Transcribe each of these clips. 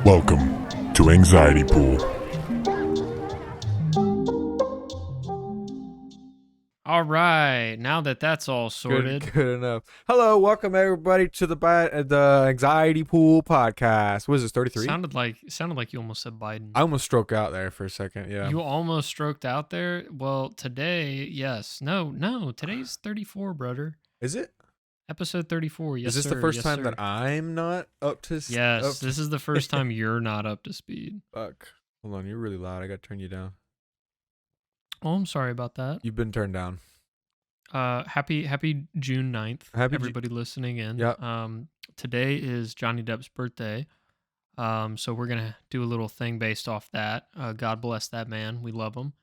Welcome to Anxiety Pool. All right, now that that's all sorted. Good enough. Hello, welcome everybody to the Anxiety Pool podcast. What is this, 33? Sounded like you almost said Biden. I almost stroked out there for a second, yeah. You almost stroked out there. Well, today, yes. No, today's 34, brother. Is it? Episode 34, yes, Is this sir. the first yes, time sir. that I'm not up to... Yes, this is the first time you're not up to speed. Fuck. Hold on, you're really loud. I gotta turn you down. Oh, I'm sorry about that. You've been turned down. Happy June 9th, everybody listening in. Yep. Today is Johnny Depp's birthday. So we're going to do a little thing based off that. God bless that man. We love him.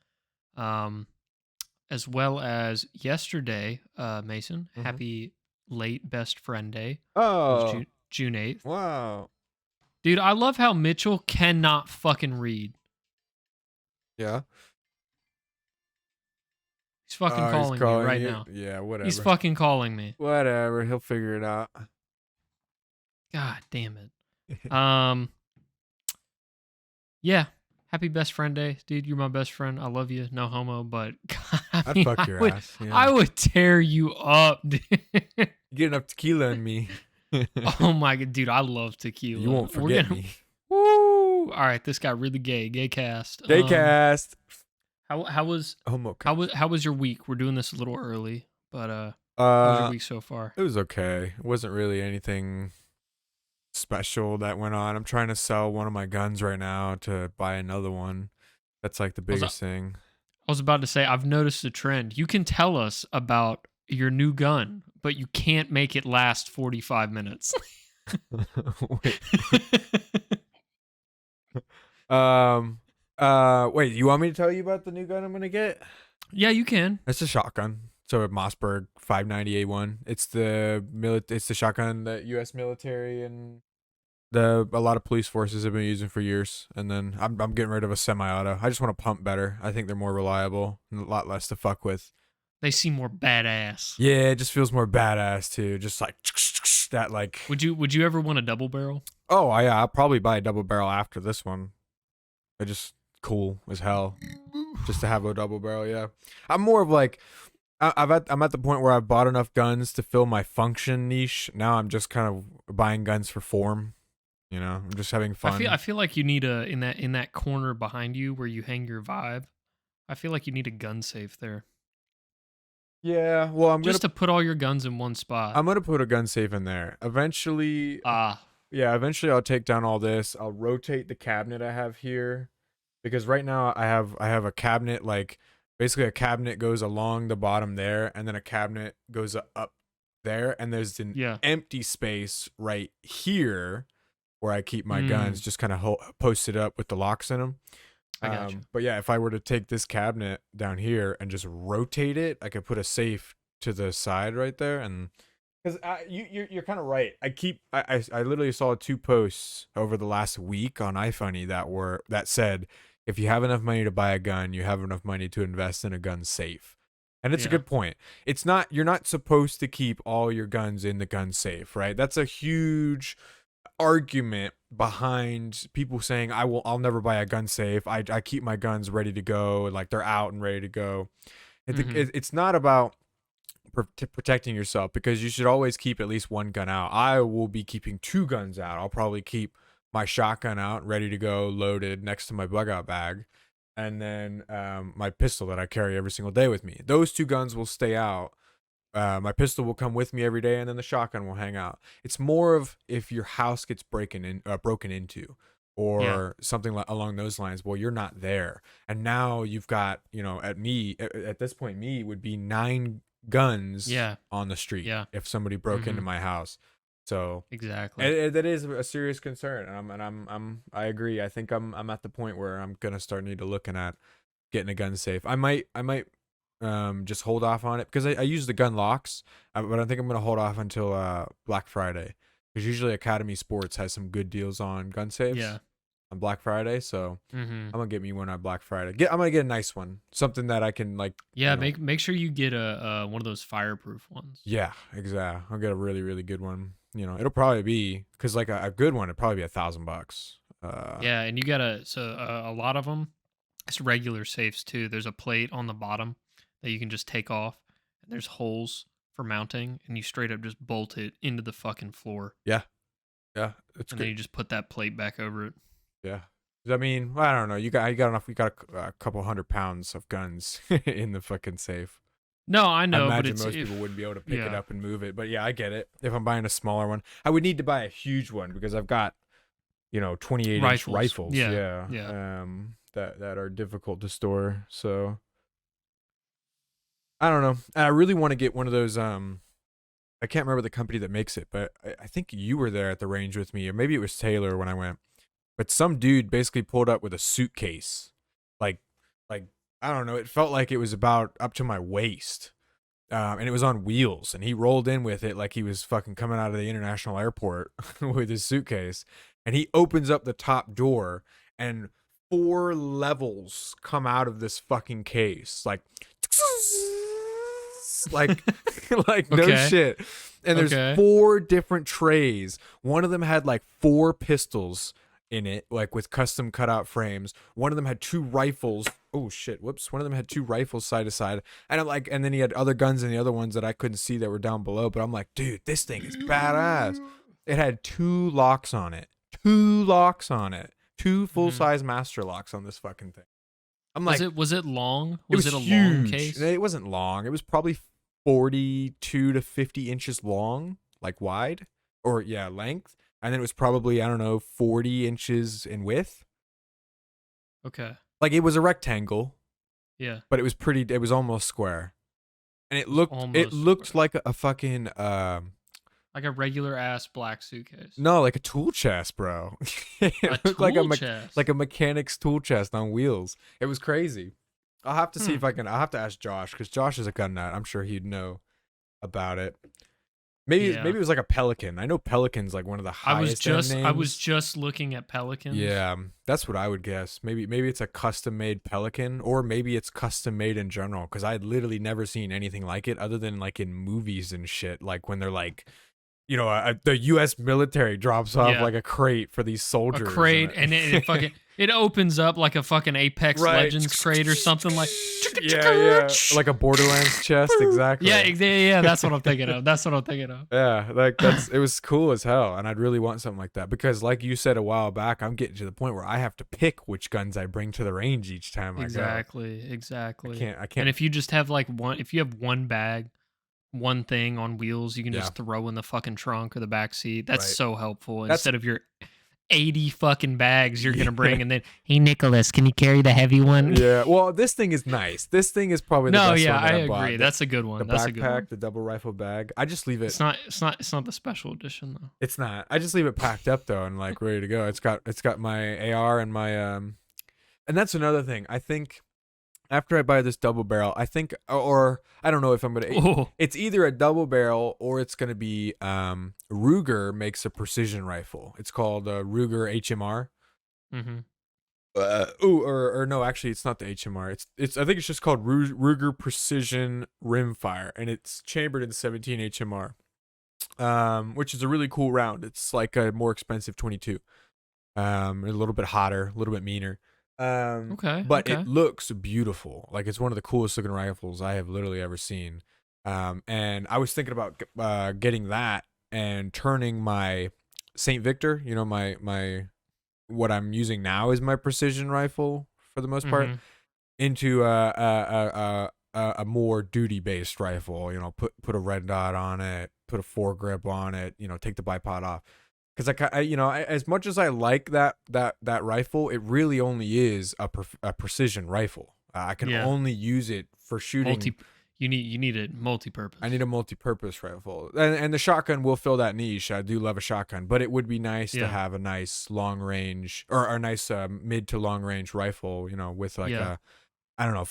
As well as yesterday, Mason, happy late best friend day. Oh. June 8th. Wow. Dude, I love how Mitchell cannot fucking read. Yeah. He's fucking calling me right now. Yeah, whatever. He's fucking calling me. Whatever. He'll figure it out. God damn it. Yeah. Happy best friend day, dude. You're my best friend. I love you. No homo, but God, I'd fuck your ass. Yeah. I would tear you up, dude. You get enough tequila in me. Oh my god, dude. I love tequila. You won't forget me. Woo! All right, this got really gay. Gay cast. Gay cast. How was your week? We're doing this a little early, but how was your week so far? It was okay. It wasn't really anything special that went on. I'm trying to sell one of my guns right now to buy another one. That's like the biggest thing. I was about to say, I've noticed a trend. You can tell us about your new gun, but you can't make it last 45 minutes. Wait, you want me to tell you about the new gun I'm gonna get? Yeah, you can. It's a shotgun. So a Mossberg 590A1. It's the shotgun that U.S. military and a lot of police forces have been using for years. And then I'm getting rid of a semi-auto. I just want to pump better. I think they're more reliable and a lot less to fuck with. They seem more badass. Yeah, it just feels more badass too. Just like that, like. Would you ever want a double barrel? Oh yeah, I'll probably buy a double barrel after this one. They're just cool as hell, just to have a double barrel. Yeah, I'm more of like. I'm at the point where I've bought enough guns to fill my function niche. Now I'm just kind of buying guns for form. You know, I'm just having fun. I feel like you need in that corner behind you where you hang your vibe. I feel like you need a gun safe there. Yeah, well, I'm just to put all your guns in one spot. I'm gonna put a gun safe in there eventually. Yeah, eventually I'll take down all this. I'll rotate the cabinet I have here, because right now I have a cabinet, like basically a cabinet goes along the bottom there, and then a cabinet goes up there, and there's an empty space right here where I keep my guns, just kind of posted up with the locks in them. I got you. But yeah, if I were to take this cabinet down here and just rotate it, I could put a safe to the side right there, and because you're kind of right. I literally saw 2 posts over the last week on iFunny that said, if you have enough money to buy a gun, you have enough money to invest in a gun safe. And it's a good point. You're not supposed to keep all your guns in the gun safe, right? That's a huge argument behind people saying I'll never buy a gun safe. I keep my guns ready to go, like they're out and ready to go. It's not about protecting yourself, because you should always keep at least one gun out. I will be keeping 2 guns out. I'll probably keep my shotgun out, ready to go, loaded next to my bug out bag, and then my pistol that I carry every single day with me. Those 2 guns will stay out. My pistol will come with me every day, and then the shotgun will hang out. It's more of if your house gets broken into, or something along those lines. Well, you're not there, and now you've got, at this point, me would be 9 guns on the street if somebody broke into my house. So exactly, that is a serious concern, and I agree. I think I'm at the point where I'm gonna start looking at getting a gun safe. I might just hold off on it, because I use the gun locks, but I think I'm gonna hold off until Black Friday, because usually Academy Sports has some good deals on gun safes on Black Friday. So I'm gonna get me one on Black Friday. I'm gonna get a nice one, something that I can like. Yeah, make sure you get a one of those fireproof ones. Yeah, exactly. I'll get a really, really good one. It'll probably be, because like a good one, it'd probably be $1,000. Yeah, and you gotta a lot of them, it's regular safes too. There's a plate on the bottom that you can just take off, and there's holes for mounting, and you straight up just bolt it into the fucking floor, Yeah, it's and good. then you just put that plate back over it. Yeah. I mean, I don't know. You got enough. You got a couple 100 pounds of guns in the fucking safe. No, I I know, but imagine it's most people wouldn't be able to pick it yeah. up and move it. But yeah, I get it. If I'm buying a smaller one, I would need to buy a huge one because I've got 28-inch rifles. Yeah. That are difficult to store. So I don't know. And I really want to get one of those. I can't remember the company that makes it, but I think you were there at the range with me, or maybe it was Taylor when I went. But some dude basically pulled up with a suitcase, like I don't know. It felt like it was about up to my waist, and it was on wheels. And he rolled in with it like he was fucking coming out of the international airport with his suitcase. And he opens up the top door, and 4 levels come out of this fucking case, like like no Okay. shit. And there's Okay. 4 different trays. One of them had like 4 pistols in it, like with custom cutout frames. One of them had 2 rifles. Oh shit, whoops. One of them had 2 rifles side to side. And I'm like, and then he had other guns in the other ones that I couldn't see that were down below. But I'm like, dude, this thing is badass. It had 2 locks on it. 2 locks on it. 2 full-size master locks on this fucking thing. I'm like, Was it long? it was it a huge. long case? It wasn't long. It was probably 42 to 50 inches long, like wide, or yeah, length. And then it was probably, I don't know, 40 inches in width. Okay. Like it was a rectangle, Yeah. but it was almost square. And it looked almost square. like a fucking Like a regular ass black suitcase. no, like a tool chest, bro. It A looked like tool chest. like a mechanic's tool chest on wheels. It was crazy. I'll have to see if I can. I'll have to ask Josh, because Josh is a gun nut. I'm sure he'd know about it. Maybe it was like a Pelican. I know Pelican's like one of the highest end names. I was just looking at Pelicans. Yeah, that's what I would guess. Maybe it's a custom made Pelican, or maybe it's custom made in general, because I'd literally never seen anything like it other than like in movies and shit, like when they're like, the U.S. military drops off like a crate for these soldiers. A crate, and it fucking it opens up like a fucking Apex Right. Legends crate or something like. Yeah, like a Borderlands chest, exactly. Yeah. That's what I'm thinking of. Yeah, like it was cool as hell, and I'd really want something like that because, like you said a while back, I'm getting to the point where I have to pick which guns I bring to the range each time I go. Exactly. I can't. And if you just have if you have one bag, one thing on wheels, you can just throw in the fucking trunk or the back seat. That's Right. so helpful. Instead of your 80 fucking bags you're gonna bring, and then, hey Nicholas, can you carry the heavy one? Yeah, well, this thing is nice. This thing is probably the best one that I bought. agree. That's a good one. The That's a good one. backpack, the double rifle bag. I just leave it. It's not the special edition though. It's not. I just leave it packed up though and like ready to go. It's got my AR and my and that's another thing. I think after I buy this double barrel, I think, or I don't know if I'm gonna. It's either a double barrel or it's gonna be Ruger makes a precision rifle. It's called Ruger HMR. Mm-hmm. Or no, actually, it's not the HMR. It's I think it's just called Ruger Precision Rimfire, and it's chambered in 17 HMR, which is a really cool round. It's like a more expensive 22, a little bit hotter, a little bit meaner. But it looks beautiful. Like it's one of the coolest looking rifles I have literally ever seen. And I was thinking about getting that and turning my Saint Victor, my what I'm using now is my precision rifle for the most part, into a more duty based rifle. Put a red dot on it, put a foregrip on it. Take the bipod off. Because as much as I like that rifle, it really only is a precision rifle. I can only use it for shooting. You need a multi-purpose. I need a multi-purpose rifle, and the shotgun will fill that niche. I do love a shotgun, but it would be nice to have a nice long range or a nice mid to long range rifle. With like a, I don't know,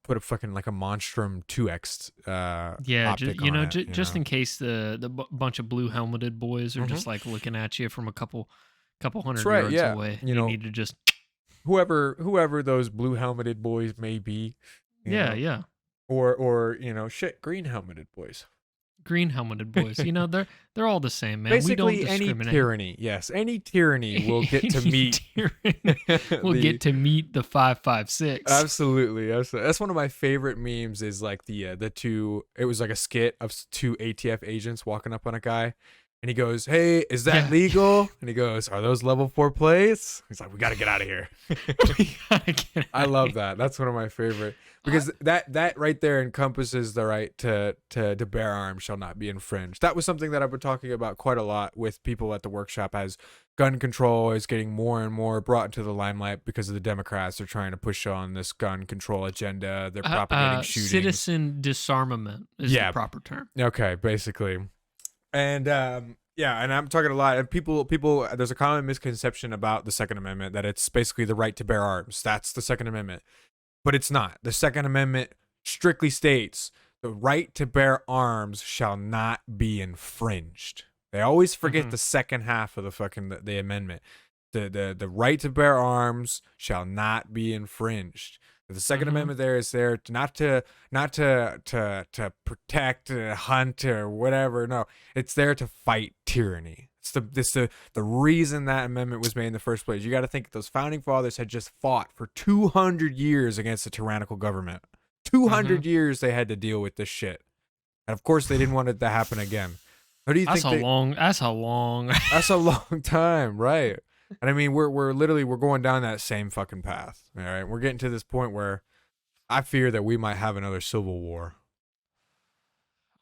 put a fucking like a Monstrum 2X. Just in case the bunch of blue helmeted boys are just like looking at you from a couple hundred yards away. You need to just whoever those blue helmeted boys may be. Yeah. Or green helmeted boys. green helmeted boys. You know, they're all the same, man. Basically, we don't any discriminate. tyranny. Yes, any tyranny will get to Any meet. tyranny will get to meet the 556. Absolutely. That's one of my favorite memes. Is like the two. It was like a skit of two ATF agents walking up on a guy, and he goes, "Hey, is that legal?" And he goes, "Are those level 4 plates?" He's like, "We got to get out of here." I love that. That's one of my favorite because that right there encompasses the right to bear arms shall not be infringed. That was something that I've been talking about quite a lot with people at the workshop, as gun control is getting more and more brought into the limelight because of the Democrats. They're trying to push on this gun control agenda. They're propagating shootings. Citizen disarmament is the proper term. Okay, basically. And and I'm talking a lot, and people there's a common misconception about the Second Amendment that it's basically the right to bear arms. That's the Second Amendment. But it's not. The Second Amendment strictly states the right to bear arms shall not be infringed. They always forget the second half of the amendment. The right to bear arms shall not be infringed. The Second Amendment there is there not to protect, hunt, or whatever. No, it's there to fight tyranny. It's the reason that amendment was made in the first place. You got to think those founding fathers had just fought for 200 years against a tyrannical government. 200 years they had to deal with this shit, and of course they didn't want it to happen again. What do you think? That's a long time, right? And I mean, we're literally going down that same fucking path. All right, we're getting to this point where I fear that we might have another civil war.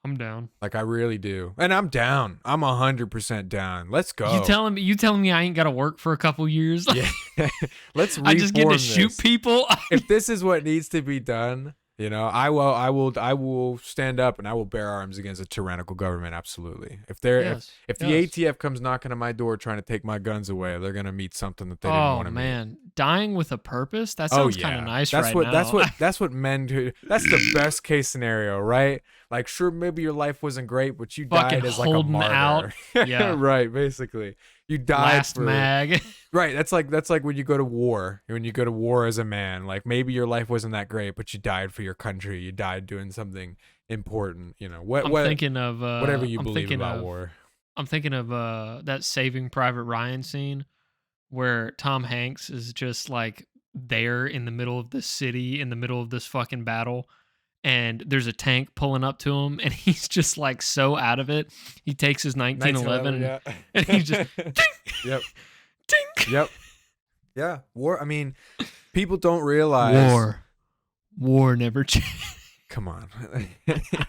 I'm down. Like, I really do, and I'm down. I'm 100% down. Let's go. You telling me I ain't got to work for a couple years? Yeah, let's. I just get to shoot people. If this is what needs to be done, you know, I will stand up and I will bear arms against a tyrannical government. Absolutely. If the ATF comes knocking on my door trying to take my guns away, they're gonna meet something that they didn't want to meet. Oh man, dying with a purpose? That sounds kind of nice. That's what men do. That's the best case scenario, right? Like, sure, maybe your life wasn't great, but you died as like a martyr. Out. Yeah, right. Basically, you died last mag. Right. That's like when you go to war. When you go to war as a man, like maybe your life wasn't that great, but you died for your country. You died doing something important. You know thinking of whatever you believe about war. I'm thinking of that Saving Private Ryan scene where Tom Hanks is just like there in the middle of the city, in the middle of this fucking battle. And there's a tank pulling up to him, and he's just like so out of it. He takes his 1911 and he just yep. Tink. Yep. Yeah. War. I mean, people don't realize war never changed. Come on.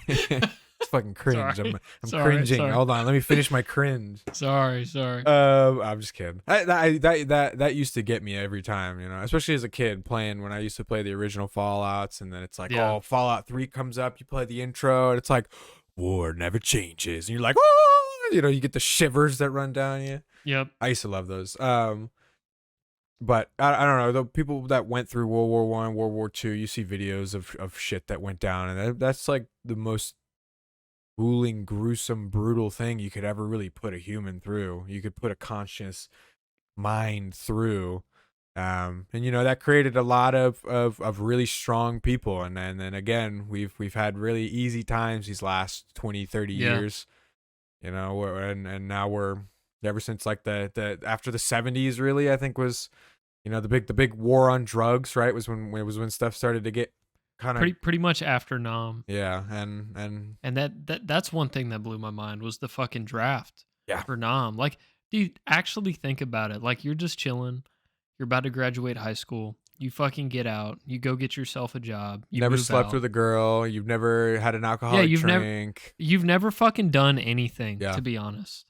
It's fucking cringe. I'm cringing. Sorry. Hold on. Let me finish my cringe. Sorry. I'm just kidding. That used to get me every time, you know, especially as a kid playing when I used to play the original Fallouts, and then it's like, oh, Fallout 3 comes up, you play the intro, and it's like, war never changes, and you're like, oh, you know, you get the shivers that run down you. Yep. I used to love those. But I don't know, the people that went through World War I, World War II, you see videos of shit that went down, and that's like the most gruesome, brutal thing you could ever really put a human through. You could put a conscious mind through. And you know, that created a lot of really strong people, and then again we've had really easy times these last 20-30 years, you know, and now we're ever since like the after the 70s, really, I think was, you know, the big war on drugs, right, was when stuff started to get kind of pretty much after Nam. Yeah, and that's one thing that blew my mind was the fucking draft for Nam. Like, dude, actually think about it. Like, you're just chilling, you're about to graduate high school, you fucking get out, you go get yourself a job, you never slept with a girl, you've never had an alcoholic drink, you've never fucking done anything, to be honest.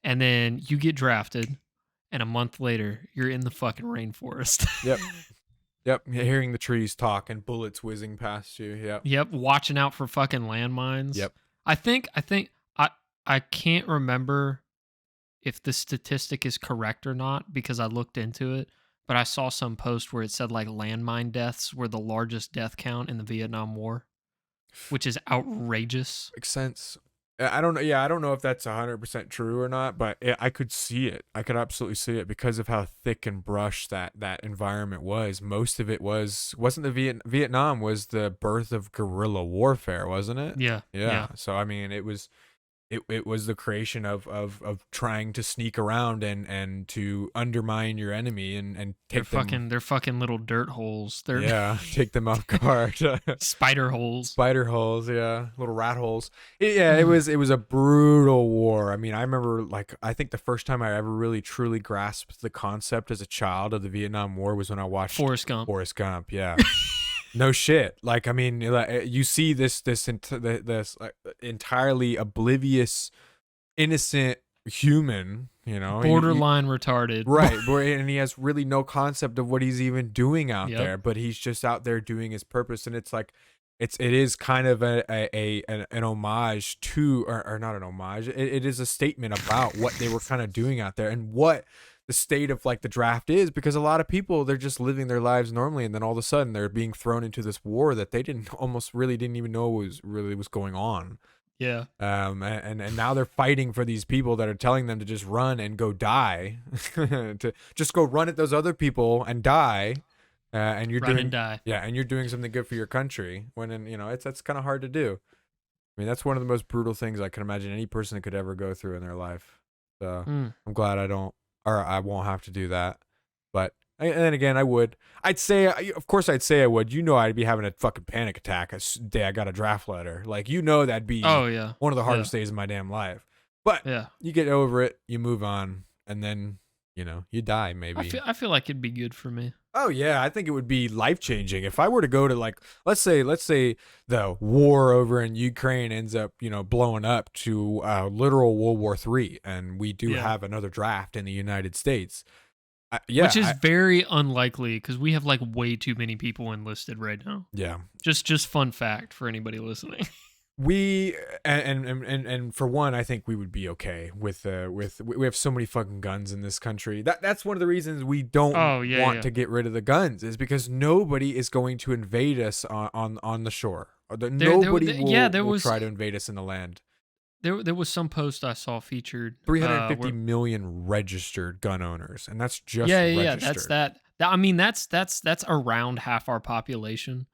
And then you get drafted, and a month later, you're in the fucking rainforest. Yep, hearing the trees talk and bullets whizzing past you. Yep, watching out for fucking landmines. Yep. I can't remember if the statistic is correct or not because I looked into it, but I saw some post where it said like landmine deaths were the largest death count in the Vietnam War, which is outrageous. Makes sense. I don't know. Yeah, I don't know if that's 100% true or not, but I could see it. I could absolutely see it because of how thick and brushed that environment was. Most of it wasn't the Vietnam was the birth of guerrilla warfare, wasn't it? Yeah. So I mean, it was it was the creation of trying to sneak around and to undermine your enemy and take them. They're fucking little dirt holes. They're Take them off guard. spider holes. Spider holes, yeah, little rat holes. It was a brutal war. I mean, I remember, like, I think the first time I ever really truly grasped the concept as a child of the Vietnam War was when I watched Forrest Gump. Forrest Gump, yeah. No shit. Like, I mean, you see this entirely oblivious, innocent human, Borderline retarded. right? And he has really no concept of what he's even doing out Yep. there, but he's just out there doing his purpose. And it's like, it is kind of an homage to, or not an homage. It is a statement about what they were kind of doing out there and what the state of like the draft is, because a lot of people, they're just living their lives normally, and then all of a sudden they're being thrown into this war that they didn't even know was going on. Yeah. And now they're fighting for these people that are telling them to just run and go die, to just go run at those other people and die. And you're Run and die. Yeah, and you're doing something good for your country when, that's kind of hard to do. I mean, that's one of the most brutal things I can imagine any person could ever go through in their life. So I'm glad I won't have to do that. But, and then again, I would. Of course I'd say I would. I'd be having a fucking panic attack the day I got a draft letter. Like, that'd be one of the hardest days of my damn life. But you get over it, you move on, and then, you die maybe. I feel like it'd be good for me. Oh yeah, I think it would be life-changing if I were to go to, like, let's say the war over in Ukraine ends up, blowing up to literal World War III, and we do have another draft in the United States. Which is very unlikely because we have like way too many people enlisted right now. Yeah. Just fun fact for anybody listening. We and for one, I think we would be okay with we have so many fucking guns in this country. That's one of the reasons we don't want to get rid of the guns, is because nobody is going to invade us on the shore. Nobody will try to invade us in the land. There was some post I saw featured 350 million registered gun owners, and that's just registered. That's that. I mean, that's around half our population.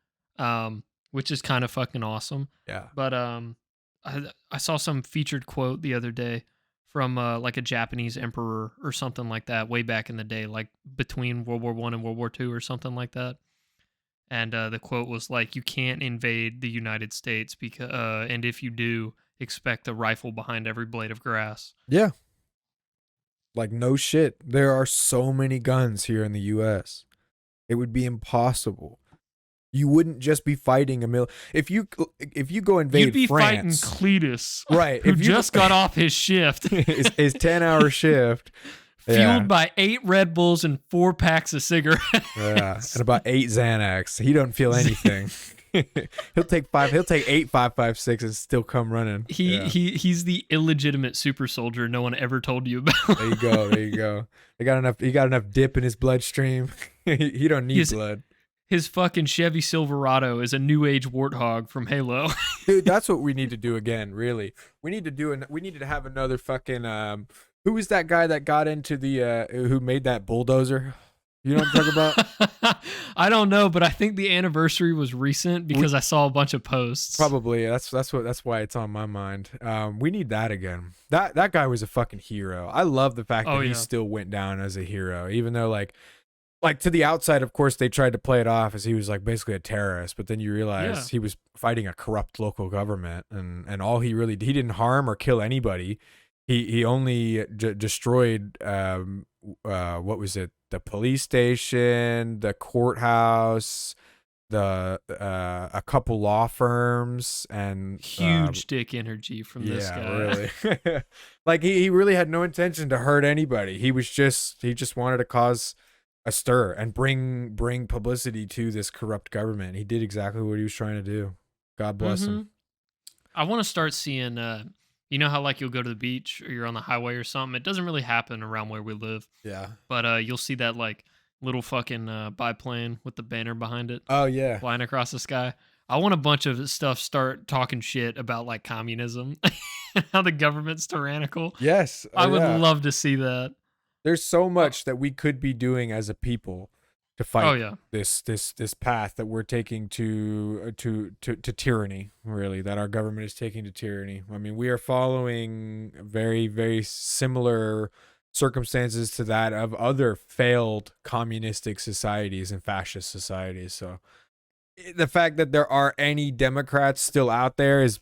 Which is kind of fucking awesome. Yeah. But I saw some featured quote the other day from like a Japanese emperor or something like that way back in the day, like between World War I and World War II or something like that. And the quote was like, "You can't invade the United States because, and if you do, expect a rifle behind every blade of grass." Yeah. Like, no shit. There are so many guns here in the U.S. It would be impossible. You wouldn't just be fighting if you go invade You'd be France, fighting Cletus, right? Who just got off his shift, his 10-hour shift, fueled by 8 Red Bulls and 4 packs of cigarettes. Yeah, and about 8 Xanax. He don't feel anything. He'll take 8 5.56 and still come running. He's the illegitimate super soldier no one ever told you about. There you go. He got enough dip in his bloodstream. He don't need blood. His fucking Chevy Silverado is a new age warthog from Halo. Dude, that's what we need to do again, really. We need to have another fucking who was that guy that got into the who made that bulldozer? You know what I'm talking about? I don't know, but I think the anniversary was recent because I saw a bunch of posts. Probably. That's why it's on my mind. We need that again. That guy was a fucking hero. I love the fact that he still went down as a hero, even though like to the outside, of course, they tried to play it off as he was like basically a terrorist, but then you realize he was fighting a corrupt local government, and all he didn't harm or kill anybody. He only destroyed what was it? The police station, the courthouse, a couple law firms, and huge dick energy from this guy. Really. Like he really had no intention to hurt anybody. He just wanted to cause a stir and bring publicity to this corrupt government. He did exactly what he was trying to do. God bless him. I want to start seeing you know how like you'll go to the beach or you're on the highway or something. It doesn't really happen around where we live. Yeah. But you'll see that like little fucking biplane with the banner behind it. Oh yeah. Flying across the sky. I want a bunch of stuff start talking shit about like communism, how the government's tyrannical. Yes. I would love to see that. There's so much that we could be doing as a people to fight Oh yeah. this path that we're taking to tyranny, really, that our government is taking to tyranny. I mean, we are following very, very similar circumstances to that of other failed communistic societies and fascist societies. So the fact that there are any Democrats still out there it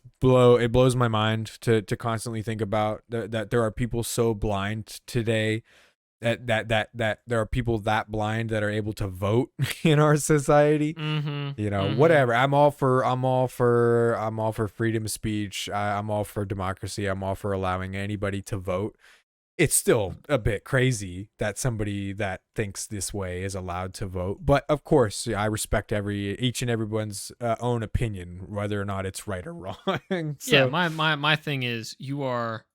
blows my mind to constantly think about that there are people so blind today, that there are people that blind that are able to vote in our society. Whatever. I'm all for freedom of speech. I'm all for democracy. I'm all for allowing anybody to vote. It's still a bit crazy that somebody that thinks this way is allowed to vote. But of course, I respect each and everyone's own opinion, whether or not it's right or wrong. Yeah, my thing is, you are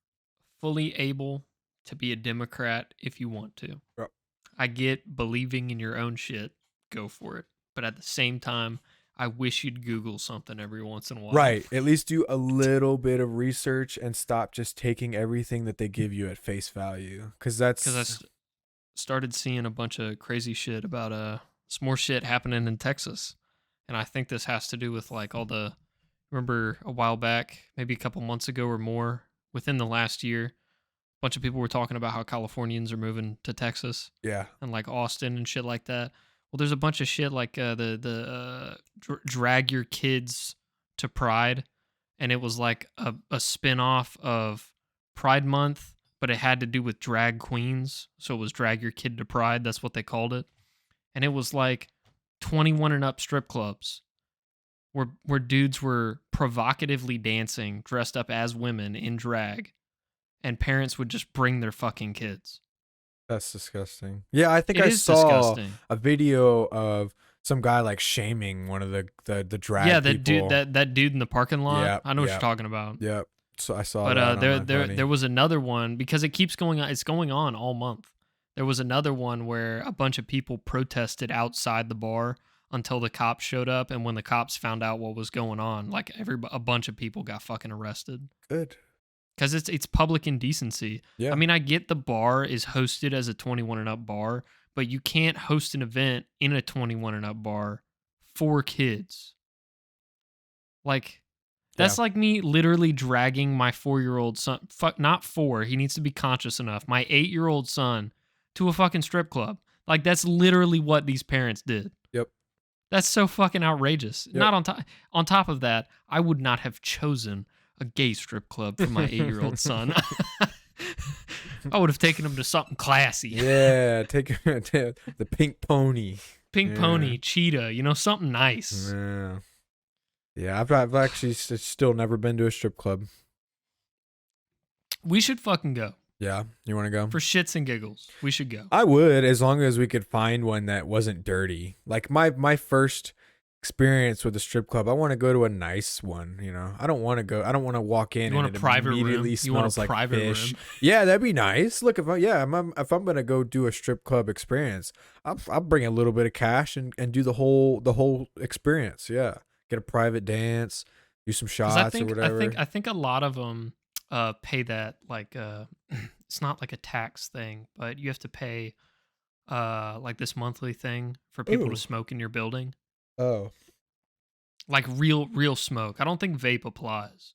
fully able to be a Democrat if you want to. Yep. I get believing in your own shit. Go for it. But at the same time, I wish you'd Google something every once in a while. Right. At least do a little bit of research and stop just taking everything that they give you at face value. Because I started seeing a bunch of crazy shit about some more shit happening in Texas. And I think this has to do with like remember a while back, maybe a couple months ago or more, within the last year, a bunch of people were talking about how Californians are moving to Texas. Yeah. And like Austin and shit like that. Well, there's a bunch of shit like drag your kids to Pride, and it was like a spin-off of Pride Month, but it had to do with drag queens, so it was drag your kid to Pride. That's what they called it, and it was like 21 and up strip clubs where dudes were provocatively dancing, dressed up as women in drag, and parents would just bring their fucking kids. That's disgusting. Yeah, I think It I is saw disgusting. a video of some guy like shaming one of the drag that people. that dude in the parking lot. Yep, I know what yep. you're talking about. Yep. So I saw But that. there was another one, because it keeps going on. It's going on all month. There was another one where a bunch of people protested outside the bar until the cops showed up, and when the cops found out what was going on, like a bunch of people got fucking arrested. Good. Because it's public indecency. Yeah. I mean, I get the bar is hosted as a 21 and up bar, but you can't host an event in a 21 and up bar for kids. Like, that's like me literally dragging my 4-year-old son, not 4, he needs to be conscious enough, my 8-year-old son to a fucking strip club. Like, that's literally what these parents did. Yep. That's so fucking outrageous. Yep. Not on top of that, I would not have chosen a gay strip club for my 8-year-old son. I would have taken him to something classy. Yeah, take the Pink Pony. Pony, Cheetah, something nice. Yeah, I've actually still never been to a strip club. We should fucking go. Yeah, you want to go? For shits and giggles, we should go. I would, as long as we could find one that wasn't dirty. Like my first experience with a strip club, I want to go to a nice one. I don't want to walk in you want and a private immediately room? smells like private fish. Room? Yeah, that'd be nice. Look, if I'm gonna go do a strip club experience, I'll bring a little bit of cash and do the whole experience. Yeah, get a private dance, do some shots or whatever. I think a lot of them pay that, like it's not like a tax thing, but you have to pay like this monthly thing for people to smoke in your building. Oh, like real smoke. I don't think vape applies.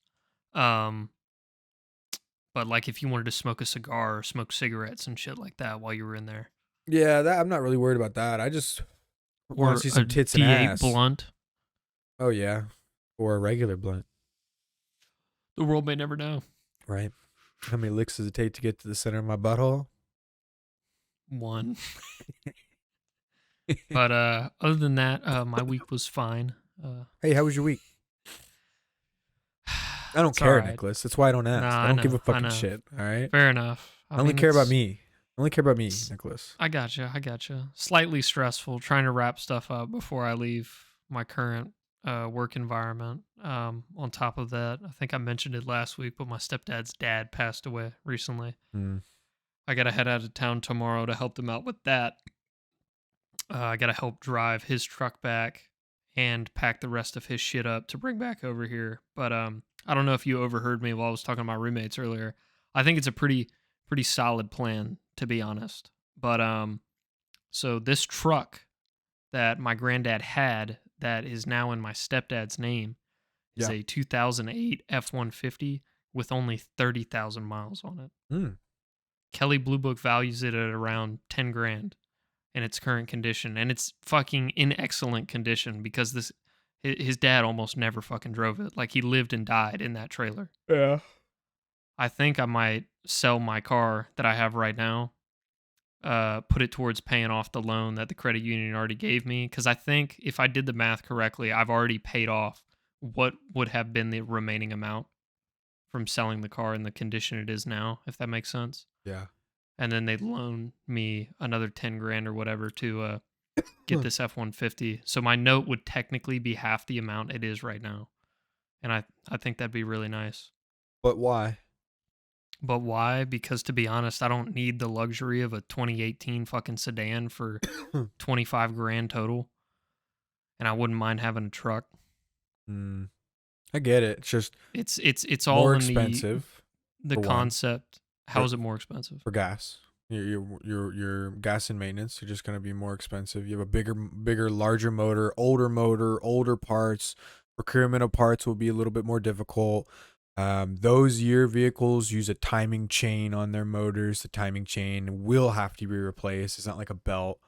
But like if you wanted to smoke a cigar or smoke cigarettes and shit like that while you were in there. Yeah, I'm not really worried about that. I just want to see some tits and D8 ass. blunt. Oh yeah, or a regular blunt. The world may never know. Right. How many licks does it take to get to the center of my butthole? 1. But other than that, my week was fine. Hey, how was your week? I don't care, right. Nicholas. That's why I don't ask. Nah, I don't give a I fucking know. shit. All right. Fair enough. I only care about me. I only care about me, Nicholas. I gotcha. Slightly stressful trying to wrap stuff up before I leave my current work environment. On top of that, I think I mentioned it last week, but my stepdad's dad passed away recently. I got to head out of town tomorrow to help them out with that. I got to help drive his truck back and pack the rest of his shit up to bring back over here. But I don't know if you overheard me while I was talking to my roommates earlier. I think it's a pretty solid plan, to be honest. But so this truck that my granddad had that is now in my stepdad's name is Yeah. a 2008 F-150 with only 30,000 miles on it. Mm. Kelly Blue Book values it at around 10 grand in its current condition, and it's fucking in excellent condition because his dad almost never fucking drove it. Like, he lived and died in that trailer. Yeah. I think I might sell my car that I have right now, put it towards paying off the loan that the credit union already gave me, because I think if I did the math correctly, I've already paid off what would have been the remaining amount from selling the car in the condition it is now, if that makes sense. Yeah. And then they'd loan me another 10 grand or whatever to get this F-150. So my note would technically be half the amount it is right now. And I think that'd be really nice. But why? But why? Because to be honest, I don't need the luxury of a 2018 fucking sedan for 25 grand total. And I wouldn't mind having a truck. I get it. It's just it's all more in expensive. the for one. concept. How is it more expensive? For gas. Your gas and maintenance are just going to be more expensive. You have a bigger, larger motor, older parts. Procurement of parts will be a little bit more difficult. Those year vehicles use a timing chain on their motors. The timing chain will have to be replaced. It's not like a belt,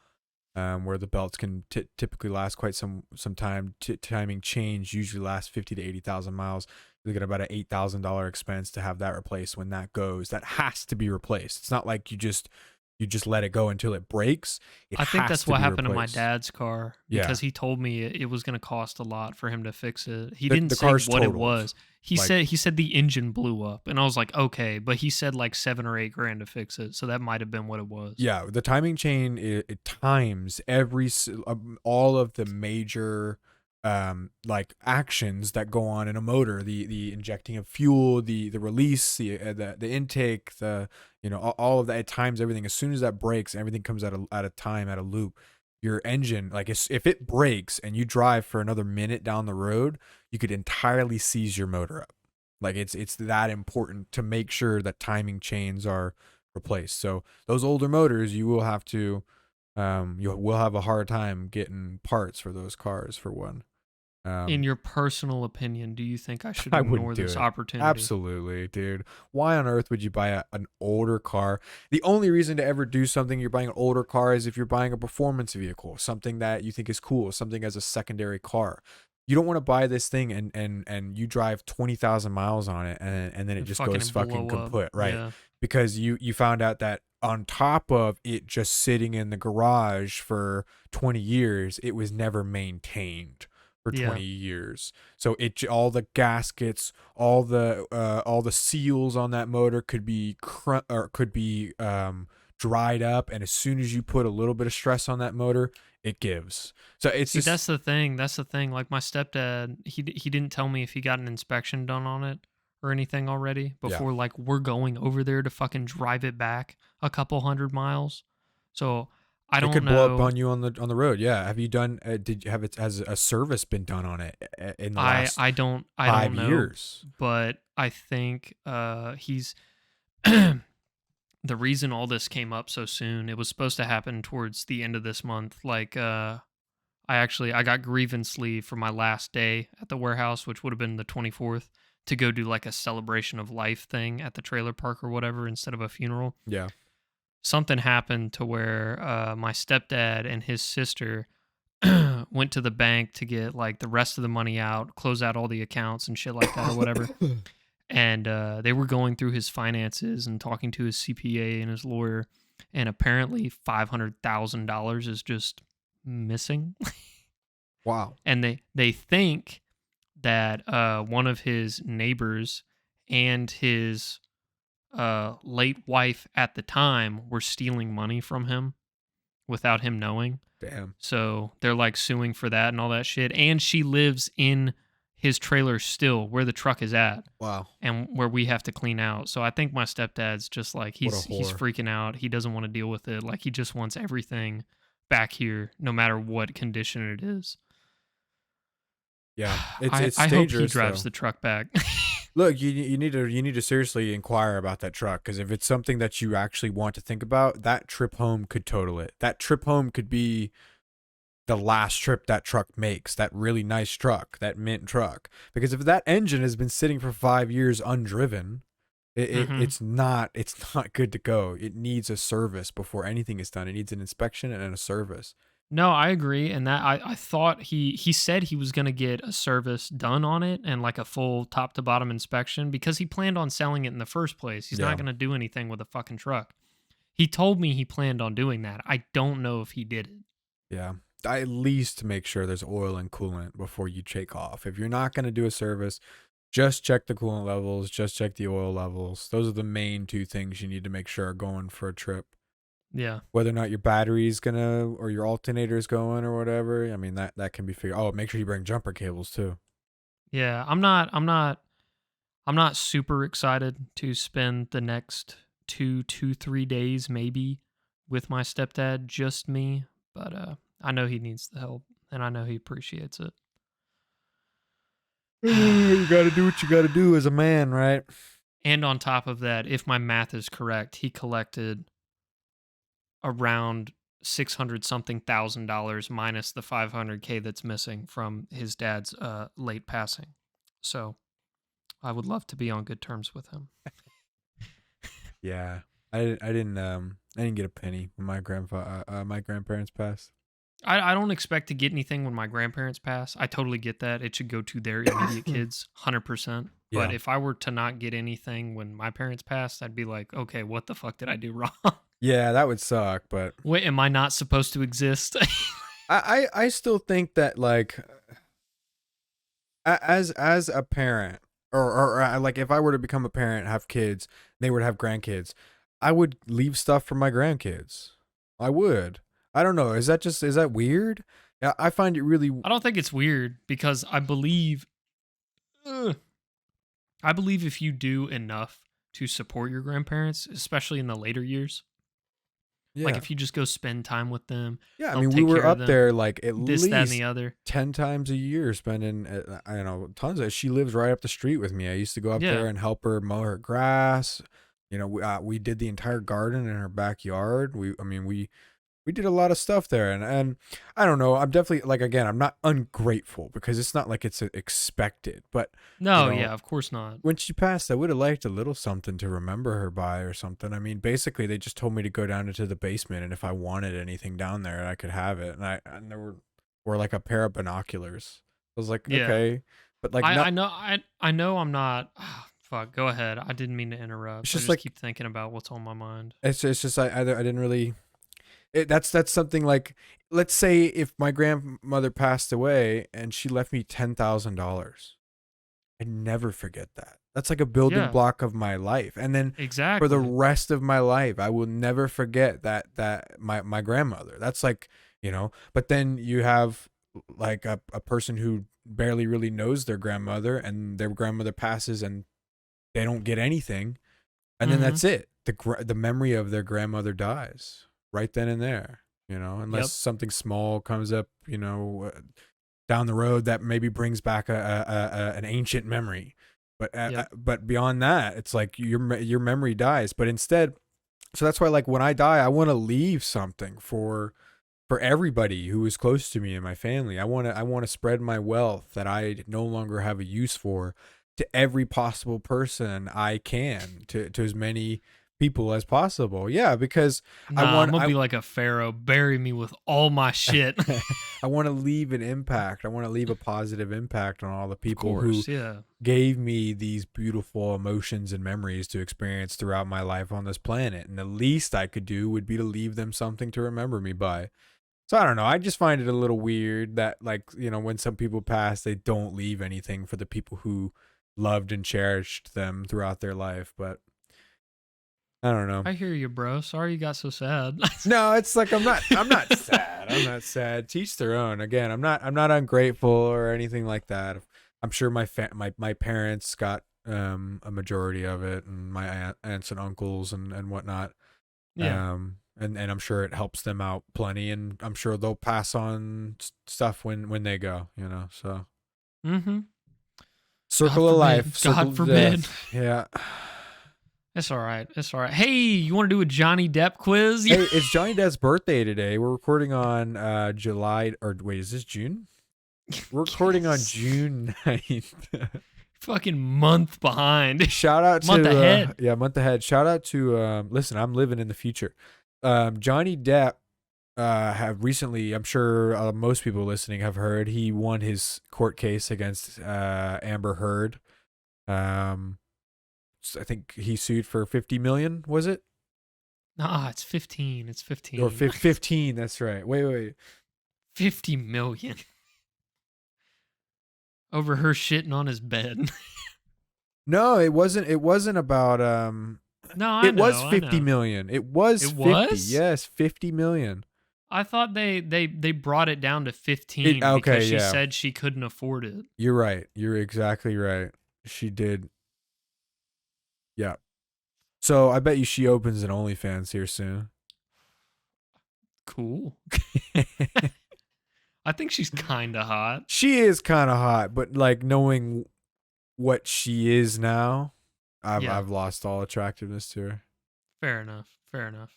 where the belts can typically last quite some time. Timing chains usually last 50 to 80,000 miles. You look at about an $8,000 expense to have that replaced. When that goes, that has to be replaced. It's not like you just let it go until it breaks. I think that's what happened to my dad's car, Yeah. because he told me it was going to cost a lot for him to fix it. He The didn't say car's what it totaled. was. He Like- said the engine blew up, and I was like, okay, but he said like 7 or 8 grand to fix it, so that might have been what it was. Yeah, the timing chain it times all of the major like actions that go on in a motor, the injecting of fuel, the release, the intake, all of that. It times everything. As soon as that breaks, everything comes at a loop. Your engine, like if it breaks and you drive for another minute down the road, you could entirely seize your motor up. Like it's that important to make sure that timing chains are replaced. So those older motors, you will have to you will have a hard time getting parts for those cars, for one. In your personal opinion, do you think I should I ignore wouldn't do this it. opportunity? Absolutely, dude. Why on earth would you buy an older car? The only reason to ever do something, you're buying an older car, is if you're buying a performance vehicle, something that you think is cool, something as a secondary car. You don't want to buy this thing and you drive 20,000 miles on it and then it just goes fucking blow up. kaput, right? Yeah. Because you found out that on top of it just sitting in the garage for 20 years, it was never maintained for 20 years. So all the gaskets, all the seals on that motor could be dried up, and as soon as you put a little bit of stress on that motor, it gives. So that's the thing. Like my stepdad, he didn't tell me if he got an inspection done on it or anything already before like we're going over there to fucking drive it back a couple 100 miles. So I don't know. It could blow up on you on the road. Yeah. Have you done? Has a service been done on it in the last? I don't 5 know, years. but I think he's the reason all this came up so soon. It was supposed to happen towards the end of this month. Like I got grievance leave for my last day at the warehouse, which would have been the 24th, to go do like a celebration of life thing at the trailer park or whatever instead of a funeral. Yeah. Something happened to where my stepdad and his sister went to the bank to get like the rest of the money out, close out all the accounts and shit like that or whatever. And they were going through his finances and talking to his CPA and his lawyer. And apparently $500,000 is just missing. Wow. And they think that one of his neighbors and his late wife at the time were stealing money from him without him knowing. Damn. So they're like suing for that and all that shit. And she lives in his trailer still, where the truck is at. Wow. And where we have to clean out. So I think my stepdad's just like he's whore. freaking out. He doesn't want to deal with it. Like he just wants everything back here, no matter what condition it is. Yeah, it's I hope dangerous. he drives though. the truck back. Look, you need to seriously inquire about that truck, because if it's something that you actually want to think about, that trip home could total it. That trip home could be the last trip that truck makes, that really nice truck, that mint truck. Because if that engine has been sitting for 5 years undriven, it's not good to go. It needs a service before anything is done. It needs an inspection and a service. No, I agree. And that I thought he said he was going to get a service done on it and like a full top to bottom inspection because he planned on selling it in the first place. He's not going to do anything with a fucking truck. He told me he planned on doing that. I don't know if he did it. Yeah. At least make sure there's oil and coolant before you take off. If you're not going to do a service, just check the coolant levels, just check the oil levels. Those are the main two things you need to make sure are going for a trip. Yeah. Whether or not your battery's gonna or your alternator's going or whatever. I mean that can be figured. Oh, make sure you bring jumper cables too. Yeah, I'm not super excited to spend the next 3 days maybe with my stepdad, just me, but I know he needs the help and I know he appreciates it. You got to do what you got to do as a man, right? And on top of that, if my math is correct, he collected around $600 something thousand minus the $500K that's missing from his dad's late passing. So I would love to be on good terms with him. Yeah, I didn't get a penny when my grandparents passed. I don't expect to get anything when my grandparents pass. I totally get that. It should go to their immediate kids, 100%. But if I were to not get anything when my parents passed, I'd be like, okay, what the fuck did I do wrong? Yeah, that would suck, but... Wait, am I not supposed to exist? I still think that, like, as a parent, or like, if I were to become a parent, have kids, they would have grandkids, I would leave stuff for my grandkids. I would. I don't know. Is that weird? Yeah, I find it really... I don't think it's weird, because I believe if you do enough to support your grandparents, especially in the later years, like if you just go spend time with them. Yeah, I mean, we were up there like at least that, and the other 10 times a year spending, I don't know, tons of... She lives right up the street with me. I used to go up there and help her mow her grass. You know, we did the entire garden in her backyard. We did a lot of stuff there, and I don't know. I'm definitely, like, again, I'm not ungrateful because it's not like it's expected, but no, you know, yeah, of course not. When she passed, I would have liked a little something to remember her by or something. I mean, basically, they just told me to go down into the basement, and if I wanted anything down there, I could have it. And there were like a pair of binoculars. I was like, okay, but like I know I'm not. Oh, fuck, go ahead. I didn't mean to interrupt. It's just I just like, keep thinking about what's on my mind. It's just I didn't really. That's something like, let's say if my grandmother passed away and she left me $10,000, I'd never forget that. That's like a building block of my life. And then for the rest of my life, I will never forget that my grandmother. That's like, you know, but then you have like a person who barely really knows their grandmother, and their grandmother passes and they don't get anything. And then that's it. The memory of their grandmother dies right then and there, you know, unless something small comes up, you know, down the road that maybe brings back an ancient memory. But beyond that, it's like your memory dies. But instead, so that's why, like, when I die, I want to leave something for everybody who is close to me and my family. I want to spread my wealth that I no longer have a use for to every possible person I can, to as many people as possible. Yeah, because I'm gonna be like a pharaoh, bury me with all my shit. I want to leave an impact. I want to leave a positive impact on all the people who gave me these beautiful emotions and memories to experience throughout my life on this planet. And the least I could do would be to leave them something to remember me by. So I don't know. I just find it a little weird that, like, you know, when some people pass, they don't leave anything for the people who loved and cherished them throughout their life. But I don't know. I hear you, bro. Sorry you got so sad. No, it's like I'm not sad. I'm not sad. Teach their own. Again, I'm not ungrateful or anything like that. I'm sure my parents got a majority of it, and my aunts and uncles and whatnot. Yeah. And I'm sure it helps them out plenty, and I'm sure they'll pass on stuff when they go, you know. So mm-hmm. Circle of life. God forbid. Yeah. It's all right. It's all right. Hey, you want to do a Johnny Depp quiz? Hey, it's Johnny Depp's birthday today. We're recording on July, or wait, is this June? We're recording on Yes. June 9th. Fucking month behind. Shout out to Month ahead. month ahead. Shout out to listen, I'm living in the future. Johnny Depp have recently, I'm sure most people listening have heard, he won his court case against Amber Heard. I think he sued for 50 million, was it? Nah, it's 15. It's 15. Or 15, that's right. Wait. 50 million. Over her shitting on his bed. No, it wasn't about No, I it know. was 50 I know. million. It was It 50. was? Yes, 50 million. I thought they brought it down to 15 okay, because she yeah. said she couldn't afford it. You're right. You're exactly right. She did. Yeah. So I bet you she opens an OnlyFans here soon. Cool. I think she's kind of hot. She is kind of hot, but like knowing what she is now, I've lost all attractiveness to her. Fair enough. Fair enough.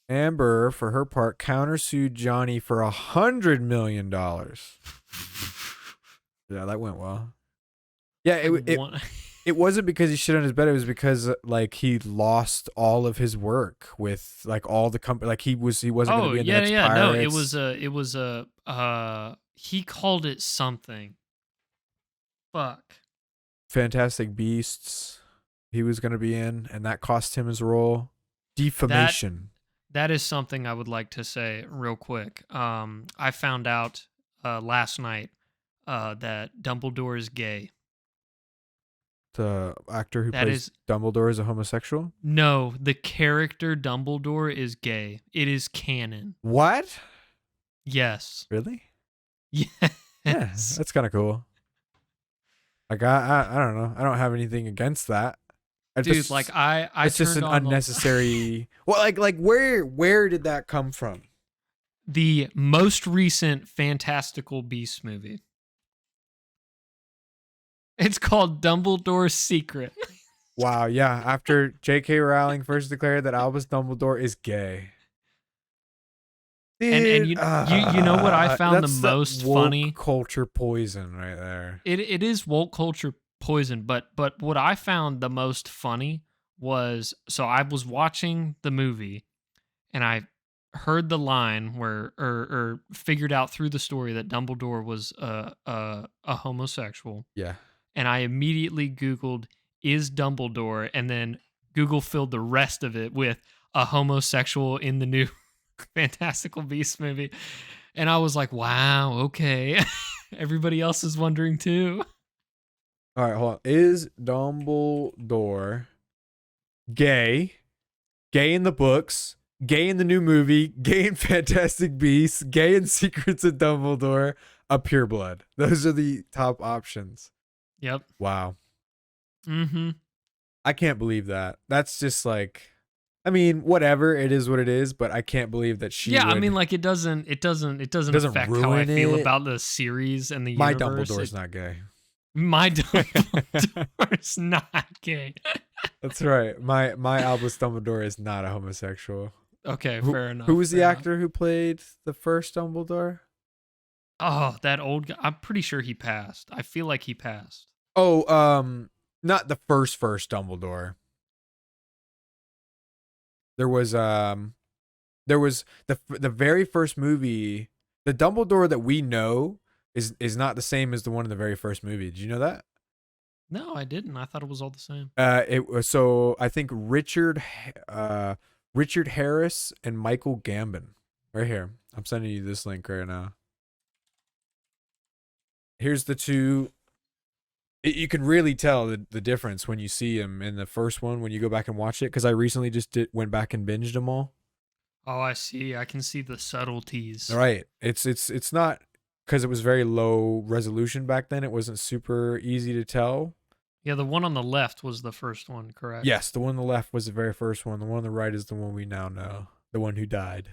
Amber, for her part, countersued Johnny for $100 million. Yeah, that went well. Yeah, it wasn't because he shit on his bed. It was because like he lost all of his work with like all the company. Like he wasn't going to be in the next Pirates. No, it was he called it something. Fuck. Fantastic Beasts. He was going to be in, and that cost him his role. Defamation. That is something I would like to say real quick. I found out last night that Dumbledore is gay. The actor who plays Dumbledore is a homosexual? No, the character Dumbledore is gay. It is canon. What? Yes. Really? Yes. Yeah, that's kind of cool. Like I don't know. I don't have anything against that. Dude, like I it's just an unnecessary. Well, like where did that come from? The most recent Fantastical Beasts movie. It's called Dumbledore's Secret. Wow, yeah. After J.K. Rowling first declared that Albus Dumbledore is gay. Dude, and you know what I found the most funny? Culture poison right there. It is woke culture poison, but what I found the most funny was, so I was watching the movie and I heard the line where or figured out through the story that Dumbledore was a homosexual. Yeah. And I immediately Googled, is Dumbledore? And then Google filled the rest of it with a homosexual in the new Fantastical Beasts movie. And I was like, wow, okay. Everybody else is wondering too. All right, hold on. Is Dumbledore gay? Gay in the books? Gay in the new movie? Gay in Fantastic Beasts? Gay in Secrets of Dumbledore? A pureblood. Those are the top options. Yep. Wow. Mm-hmm. I can't believe that. That's just like, I mean, whatever. It is what it is, but I can't believe that she. Yeah, I mean, like it doesn't affect how I feel about the series and the universe. My Dumbledore's not gay. My Dumbledore's not gay. That's right. My Albus Dumbledore is not a homosexual. Okay, fair enough. Who was the actor who played the first Dumbledore? Oh, that old guy. I'm pretty sure he passed. I feel like he passed. Oh, not the first Dumbledore. There was the very first movie. The Dumbledore that we know is not the same as the one in the very first movie. Did you know that? No, I didn't. I thought it was all the same. It was, so I think Richard Harris and Michael Gambon. Right here. I'm sending you this link right now. Here's the two. You can really tell the difference when you see him in the first one when you go back and watch it, because I recently just went back and binged them all. Oh, I see. I can see the subtleties. Right. It's not, because it was very low resolution back then. It wasn't super easy to tell. Yeah, the one on the left was the first one, correct? Yes, the one on the left was the very first one. The one on the right is the one we now know. The one who died.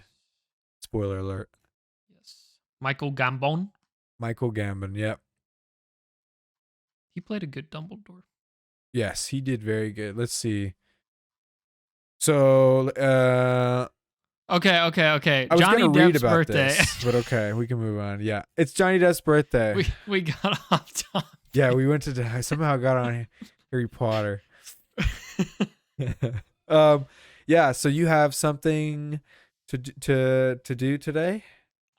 Spoiler alert. Yes. Michael Gambon. Michael Gambon, yep. He played a good Dumbledore. Yes, he did very good. Let's see. So, Okay. I was Johnny gonna read Depp's about birthday. this, but okay, we can move on. Yeah, it's Johnny Depp's birthday. we got off topic. Yeah, we went to somehow got on Harry Potter. um, yeah. So you have something to do today?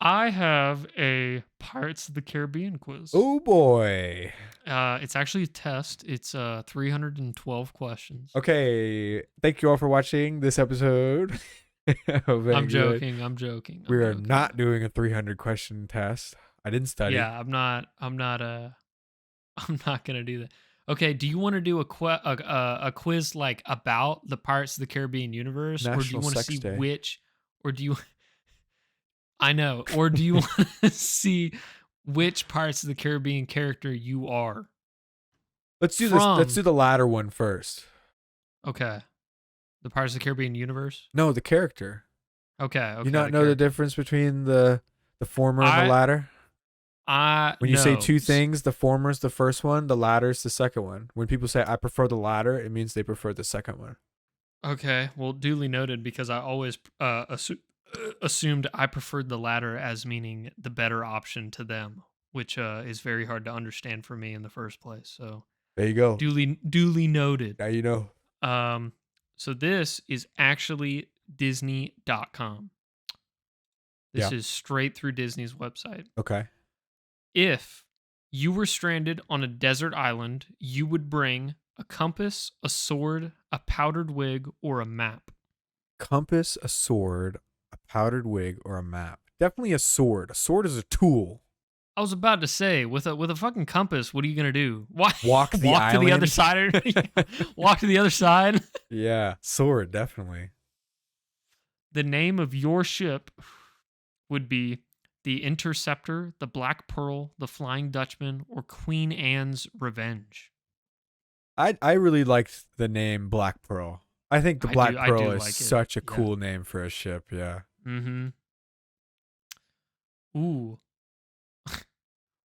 I have a Pirates of the Caribbean quiz. Oh boy. It's actually a test. It's 312 questions. Okay. Thank you all for watching this episode. I'm joking. We are not doing a 300 question test. I didn't study. Yeah, I'm not I'm not gonna do that. Okay, do you want to do a quiz like about the Pirates of the Caribbean universe, or do you National want to Sex see Day. which, or do you? I know, or do you want to see which Pirates of the Caribbean character you are? Let's do this. Let's do the latter one first. Okay, the Pirates of the Caribbean universe. No, the character. Okay. You not know the difference between the former and the latter? When you say two things, the former is the first one, the latter is the second one. When people say I prefer the latter, it means they prefer the second one. Okay, well, duly noted, because I always assumed I preferred the latter as meaning the better option to them, which is very hard to understand for me in the first place. So there you go. Duly noted. Now you know. So this is actually Disney.com. This is straight through Disney's website. Okay. If you were stranded on a desert island, you would bring a compass, a sword, a powdered wig, or a map. Compass, a sword, a powdered wig, or a map. Definitely a sword. A sword is a tool. I was about to say, with a fucking compass, what are you gonna do? Walk to the other side? Walk to the other side? Yeah, sword, definitely. The name of your ship would be the Interceptor, the Black Pearl, the Flying Dutchman, or Queen Anne's Revenge. I really liked the name Black Pearl. I think the Black Pearl is like such a cool name for a ship. Yeah. Mm-hmm. Ooh.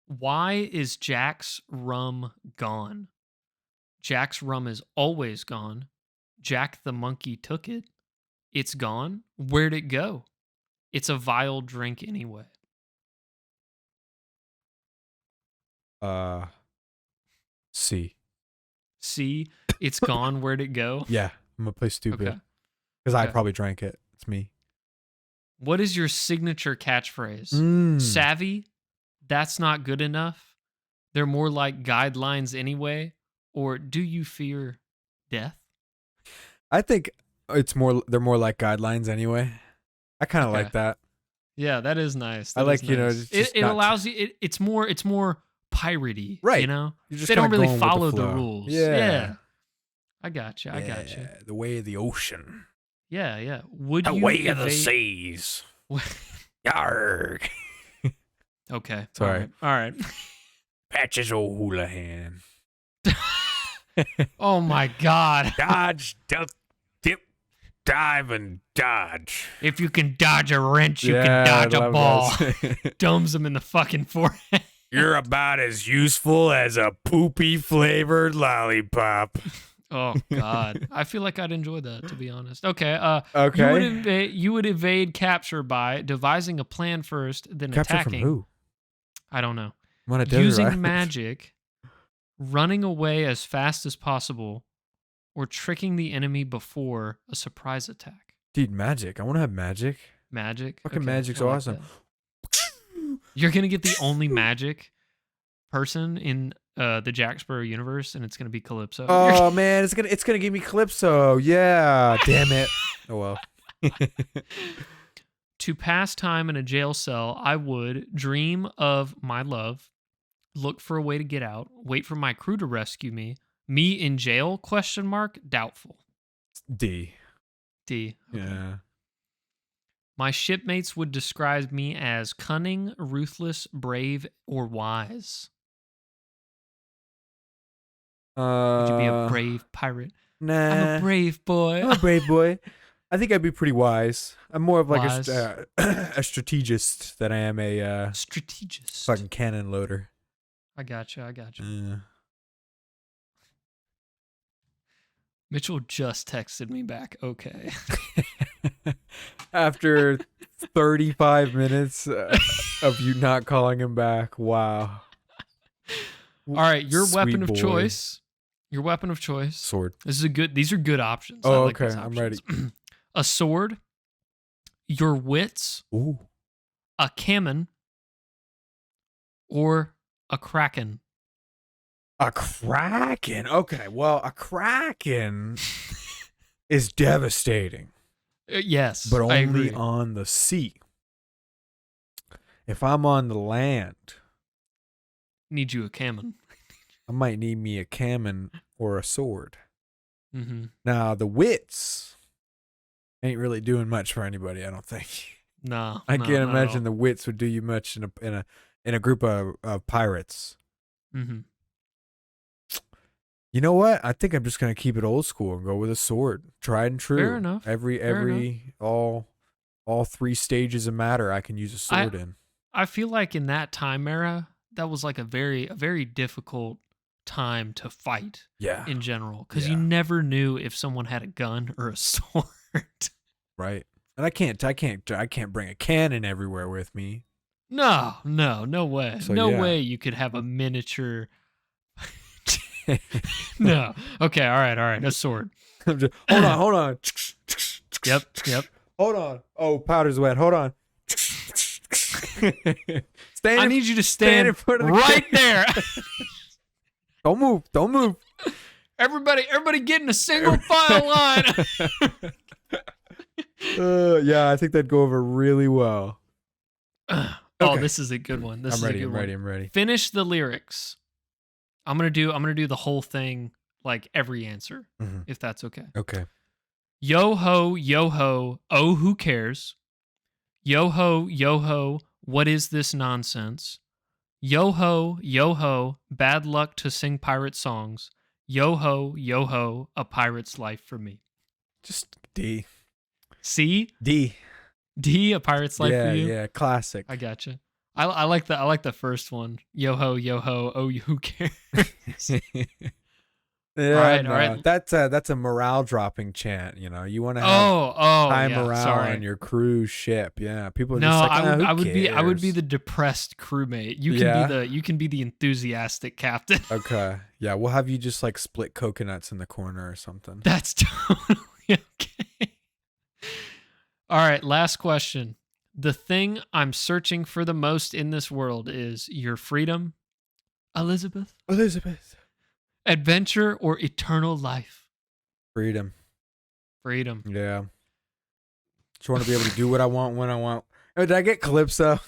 Why is Jack's rum gone? Jack's rum is always gone. Jack the monkey took it. It's gone. Where'd it go? It's a vile drink anyway. C. C. It's gone. Where'd it go? Yeah, I'm gonna play stupid because I probably drank it. It's me. What is your signature catchphrase? Savvy? That's not good enough. They're more like guidelines anyway. Or do you fear death? I think they're more like guidelines anyway. I kind of like that. Yeah, that is nice. I like, nice. It allows you. It's more piratey, right? You know, You're just they don't really follow the rules. Yeah. I got you. The way of the ocean. Yeah. The way of the seas. Yarg. Okay. Sorry. All right. Patches O'Houlihan. Oh my God. Dodge, duck, dip, dive, and dodge. If you can dodge a wrench, you can dodge a ball. Domes him in the fucking forehead. You're about as useful as a poopy flavored lollipop. Oh God, I feel like I'd enjoy that, to be honest. Okay. Okay. You would evade capture by devising a plan first, then capture attacking. From who? I don't know. I'm on a desert Using island. magic, running away as fast as possible, or tricking the enemy before a surprise attack. Dude, magic. I want to have magic. Magic. Fucking magic's awesome. You're gonna get the only magic person in the Jack Sparrow universe, and it's gonna be Calypso. Oh man, it's gonna give me Calypso. Yeah, damn it. Oh well. To pass time in a jail cell, I would dream of my love, look for a way to get out, wait for my crew to rescue me. Me in jail? ? Doubtful. D. Okay. Yeah. My shipmates would describe me as cunning, ruthless, brave, or wise. Would you be a brave pirate? Nah. I'm a brave boy. I'm a brave boy. I think I'd be pretty wise. I'm more of like a strategist than I am a strategist. Fucking cannon loader. I gotcha. Mitchell just texted me back. Okay. After 35 minutes of you not calling him back. Wow. All right, your weapon Sweet of boy. choice. Your weapon of choice. Sword. These are good options. Oh, I like okay. these I'm options. ready. A sword, your wits, Ooh. a kamen, or a kraken. A kraken. Okay, well, a kraken is devastating, Yes, but I only agree. on the sea. If I'm on the land, Need you a kamen. I might need me a kamen or a sword. Mm-hmm. Now, the wits ain't really doing much for anybody, I don't think. No, I no, can't not at imagine all. the wits would do you much in a group of pirates. Mm-hmm. You know what? I think I'm just gonna keep it old school and go with a sword. Tried and true. Fair enough. All three stages of matter I can use a sword in. I feel like in that time era, that was like a very difficult time to fight Yeah. in general because Yeah. you never knew if someone had a gun or a sword. Right. And I can't bring a cannon everywhere with me. No way. So, No yeah. way you could have a miniature. No. Okay, all right. A sword. Hold on. Yep. Hold on. Oh, powder's wet. Hold on. Stand I in- need you to stand in stand front of the right camera. there. Don't move. Everybody get in a single file line. Yeah, I think that'd go over really well. Oh, Okay. this is a good one. I'm ready. Finish the lyrics. I'm gonna do the whole thing, like every answer, Mhm. if that's okay. Okay. Yo ho, oh who cares? Yo ho, what is this nonsense? Yo ho, bad luck to sing pirate songs. Yo ho, a pirate's life for me. Just D. C D. D, a pirate's life for you. Yeah, classic. I gotcha. I like the first one. Yo ho, oh who cares? Yeah, All right. That's a morale dropping chant. You know, you want to have high yeah. morale Sorry. on your cruise ship. Yeah, people are No, just like, I who would be cares?" the depressed crewmate. You can be the enthusiastic captain. Okay, yeah, we'll have you just like split coconuts in the corner or something. That's totally okay. All right, last question. The thing I'm searching for the most in this world is your freedom, Elizabeth, adventure, or eternal life. Freedom. Freedom. Yeah. Just want to be able to do what I want when I want. Oh, did I get Calypso?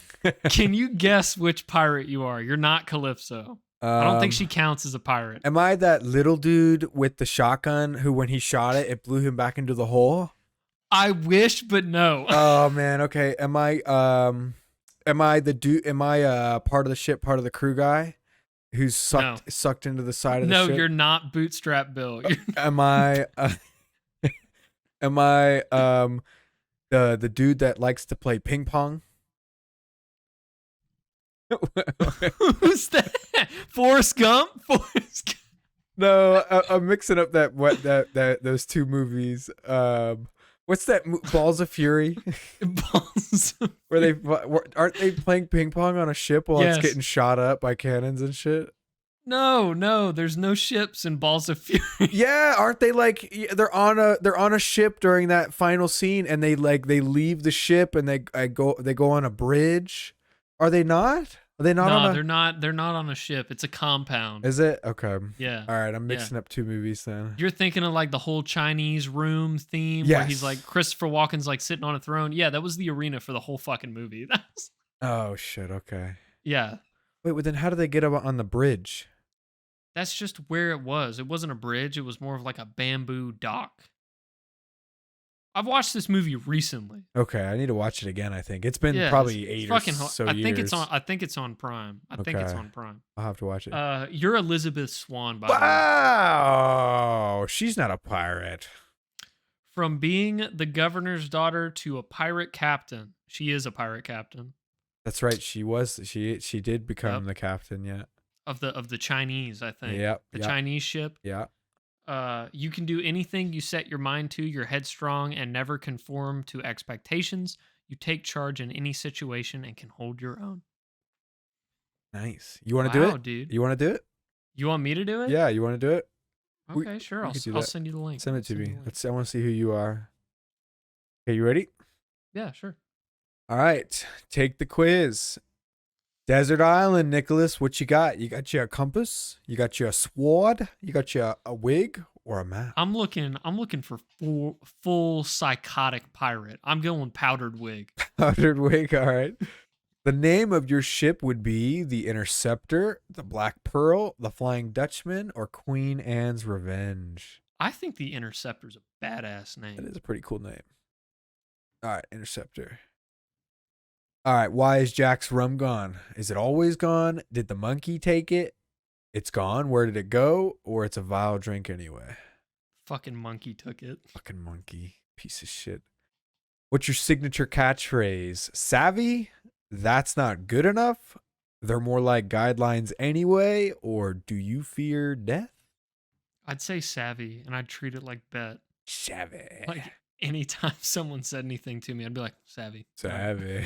Can you guess which pirate you are? You're not Calypso. I don't think she counts as a pirate. Am I that little dude with the shotgun who, when he shot it, it blew him back into the hole? I wish, but no. Oh man, okay. Am I the dude? Am I part of the ship, part of the crew guy who's sucked into the side of the ship? No, you're not Bootstrap Bill. Am I the dude that likes to play ping pong? Who's that? Forrest Gump? No, I'm mixing up those two movies. What's that? Balls of Fury? Aren't they playing ping pong on a ship while it's getting shot up by cannons and shit? No, there's no ships in Balls of Fury. Yeah, aren't they like they're on a ship during that final scene and they leave the ship and they go on a bridge? Are they not? Are they not No, they're not on a ship. It's a compound. Is it? Okay. Yeah. All right, I'm mixing up two movies then. You're thinking of like the whole Chinese room theme where he's like Christopher Walken's like sitting on a throne. Yeah, that was the arena for the whole fucking movie. Oh shit, okay. Yeah. Wait, well then how do they get up on the bridge? That's just where it was. It wasn't a bridge. It was more of like a bamboo dock. I've watched this movie recently. Okay, I need to watch it again. I think it's been probably eight or so years. I think it's on Prime. I think it's on Prime. I'll have to watch it. You're Elizabeth Swan, by the way. Wow, she's not a pirate. From being the governor's daughter to a pirate captain, she is a pirate captain. That's right. She was. She did become the captain. Yeah. Of the Chinese, I think. Yep. The Chinese ship. Yeah. You can do anything you set your mind to. You're headstrong and never conform to expectations. You take charge in any situation and can hold your own. Nice. You want to do Wow, it? dude. You want to do it? You want me to do it? Yeah, you want to do it? Okay, sure. we could do I'll that. send you the link. Send I'll it to send you me. the link. Let's. I want to see who you are. Okay, you ready? Yeah, sure. All right. Take the quiz. Desert Island, Nicholas. What you got? You got you a compass? You got you a sword? You got you a wig or a map? I'm looking for full psychotic pirate. I'm going powdered wig. Powdered wig. All right. The name of your ship would be the Interceptor, the Black Pearl, the Flying Dutchman, or Queen Anne's Revenge. I think the Interceptor's a badass That name. is a pretty cool name. All right, Interceptor. All right, why is Jack's rum gone? Is it always gone? Did the monkey take it? It's gone. Where did it go? Or it's a vile drink anyway? Fucking monkey took it. Fucking monkey. Piece of shit. What's your signature catchphrase? Savvy? That's not good enough? They're more like guidelines anyway? Or do you fear death? I'd say savvy, and I'd treat it like bet. Savvy. Like anytime someone said anything to me, I'd be like, savvy. Savvy.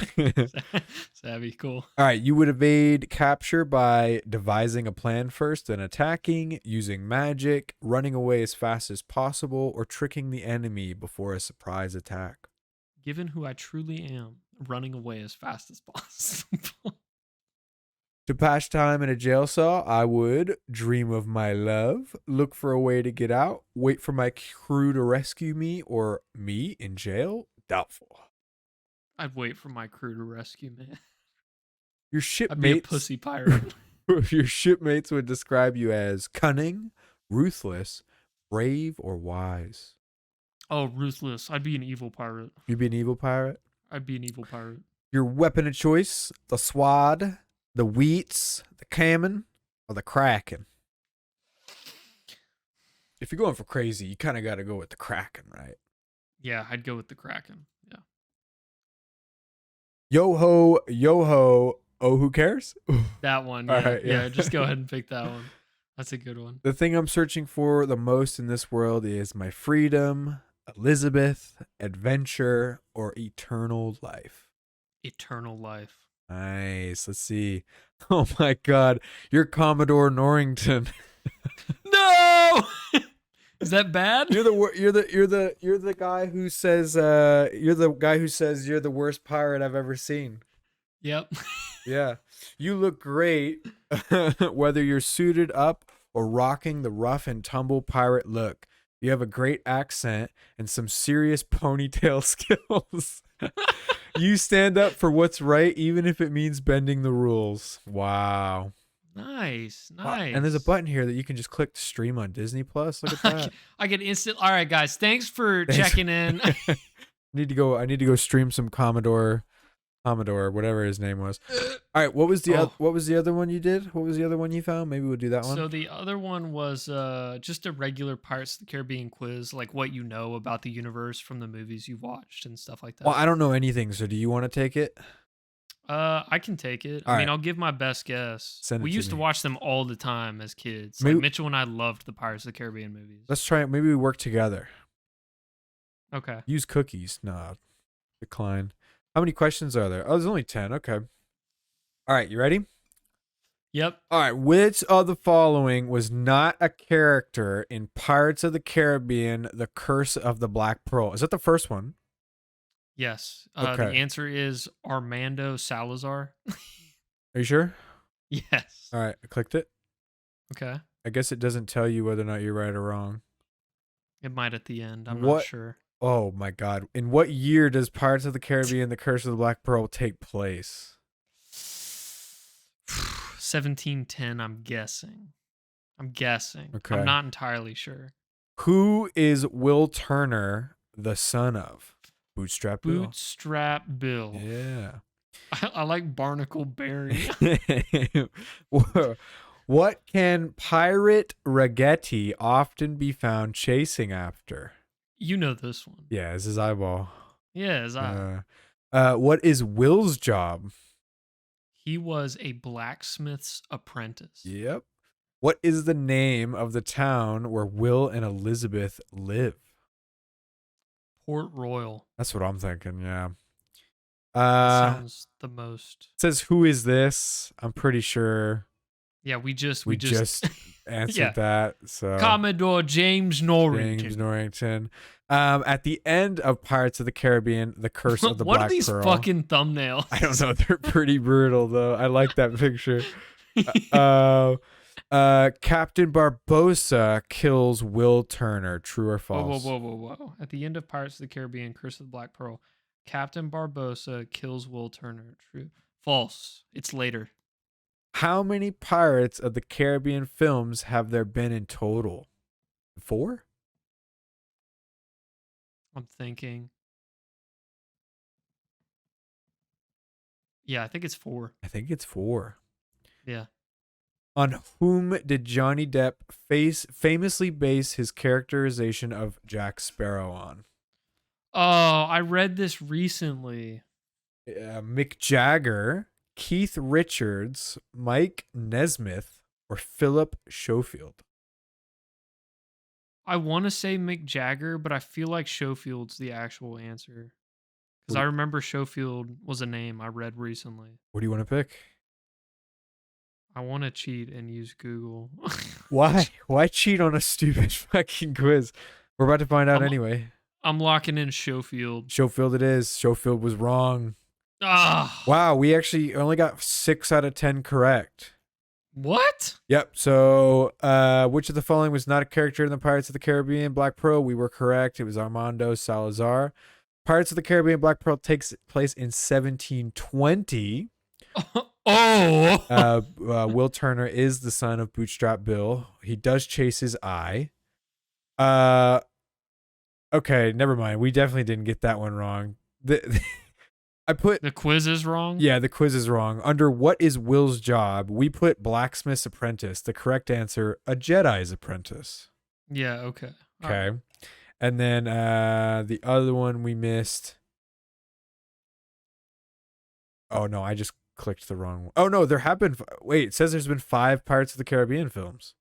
Savvy, cool. All right, you would evade capture by devising a plan first, then attacking, using magic, running away as fast as possible, or tricking the enemy before a surprise attack. Given who I truly am, running away as fast as possible. To pass time in a jail cell, I would dream of my love, look for a way to get out, wait for my crew to rescue me, or me in jail? Doubtful. I'd wait for my crew to rescue me. Your I'd be a shipmates, pussy pirate. your shipmates would describe you as cunning, ruthless, brave, or wise. Oh, ruthless. I'd be an evil pirate. You'd be an evil pirate? I'd be an evil pirate. Your weapon of choice, the swad, the wheats, the Kamen, or the Kraken. If you're going for crazy, you kind of got to go with the Kraken, right? Yeah, I'd go with the Kraken. Yeah. Yo ho, oh, who cares? That one. All Yeah. right, yeah. Yeah, just go ahead and pick that one. That's a good one. The thing I'm searching for the most in this world is my freedom, Elizabeth, adventure, or eternal life. Eternal life. Nice. Let's see. Oh my God, you're Commodore Norrington. No! Is that bad? You're the guy who says you're the worst pirate I've ever seen. Yep. Yeah. You look great whether you're suited up or rocking the rough and tumble pirate look. You have a great accent and some serious ponytail skills. You stand up for what's right even if it means bending the rules. Wow. Nice. Wow. Nice. And there's a button here that you can just click to stream on Disney Plus. Look at that. I get instant. All right, guys. Thanks for Thanks. checking in. I need to go stream some Commodore, whatever his name was. All right, what was the other one you did? What was the other one you found? Maybe we'll do that one. So the other one was just a regular Pirates of the Caribbean quiz, like what you know about the universe from the movies you've watched and stuff like that. Well, I don't know anything, so do you want to take it? I can take it. All I mean, right. I'll give my best guess. Send it We to used to me. watch them all the time as kids. Maybe- Like Mitchell and I loved the Pirates of the Caribbean movies. Let's try it. Maybe we work together. Okay. Use cookies. No, decline. How many questions are there? Oh, there's only 10. Okay. All right, you ready? Yep. All right, which of the following was not a character in Pirates of the Caribbean, The Curse of the Black Pearl? Is that the first one? Yes. Okay. The answer is Armando Salazar. Are you sure? Yes. All right, I clicked it. Okay. I guess it doesn't tell you whether or not you're right or wrong. It might at the end. I'm What- not sure. Oh my God. In what year does Pirates of the Caribbean, The Curse of the Black Pearl take place? 1710, I'm guessing. Okay. I'm not entirely sure. Who is Will Turner the son of? Bootstrap Bill. Bootstrap Bill. Yeah. I like Barnacle Barry. What can Pirate Ragetti often be found chasing after? You know this one. Yeah, it's his eyeball. Yeah, as What is Will's job? he was a blacksmith's apprentice. Yep. What is the name of the town where Will and Elizabeth live? Port Royal. That's what I'm thinking. Yeah. That sounds the most. It says, who is this? I'm pretty sure Yeah, we just answered Yeah. that. So Commodore James Norrington. James Norrington. At the end of Pirates of the Caribbean, The Curse of the What Black are these Pearl. fucking thumbnails? I don't know. They're pretty brutal, though. I like that picture. Captain Barbossa kills Will Turner. True or false? Whoa. At the end of Pirates of the Caribbean, Curse of the Black Pearl, Captain Barbossa kills Will Turner. True. False. It's later. How many Pirates of the Caribbean films have there been in total? 4? I'm thinking. Yeah, I think it's 4. I think it's 4. Yeah. On whom did Johnny Depp famously base his characterization of Jack Sparrow on? Oh, I read this recently. Mick Jagger, Keith Richards, Mike Nesmith, or Philip Schofield? I want to say Mick Jagger, but I feel like Schofield's the actual answer. Because I remember Schofield was a name I read recently. What do you want to pick? I want to cheat and use Google. Why? Why cheat on a stupid fucking quiz? We're about to find out anyway. I'm locking in Schofield. Schofield it is. Schofield was wrong. Ah. Wow, we actually only got 6 out of 10 correct. What? Yep. So, which of the following was not a character in the Pirates of the Caribbean Black Pearl? We were correct. It was Armando Salazar. Pirates of the Caribbean Black Pearl takes place in 1720. Will Turner is the son of Bootstrap Bill. He does chase his eye. Okay, never mind. We definitely didn't get that one wrong. I put the quiz is wrong. Yeah, the quiz is wrong. Under what is Will's job? We put blacksmith's apprentice. The correct answer, a Jedi's apprentice. Yeah. Okay. Okay. Right. And then the other one we missed. Oh no, I just clicked the wrong one. Oh no, there have been. Wait, it says there's been 5 Pirates of the Caribbean films.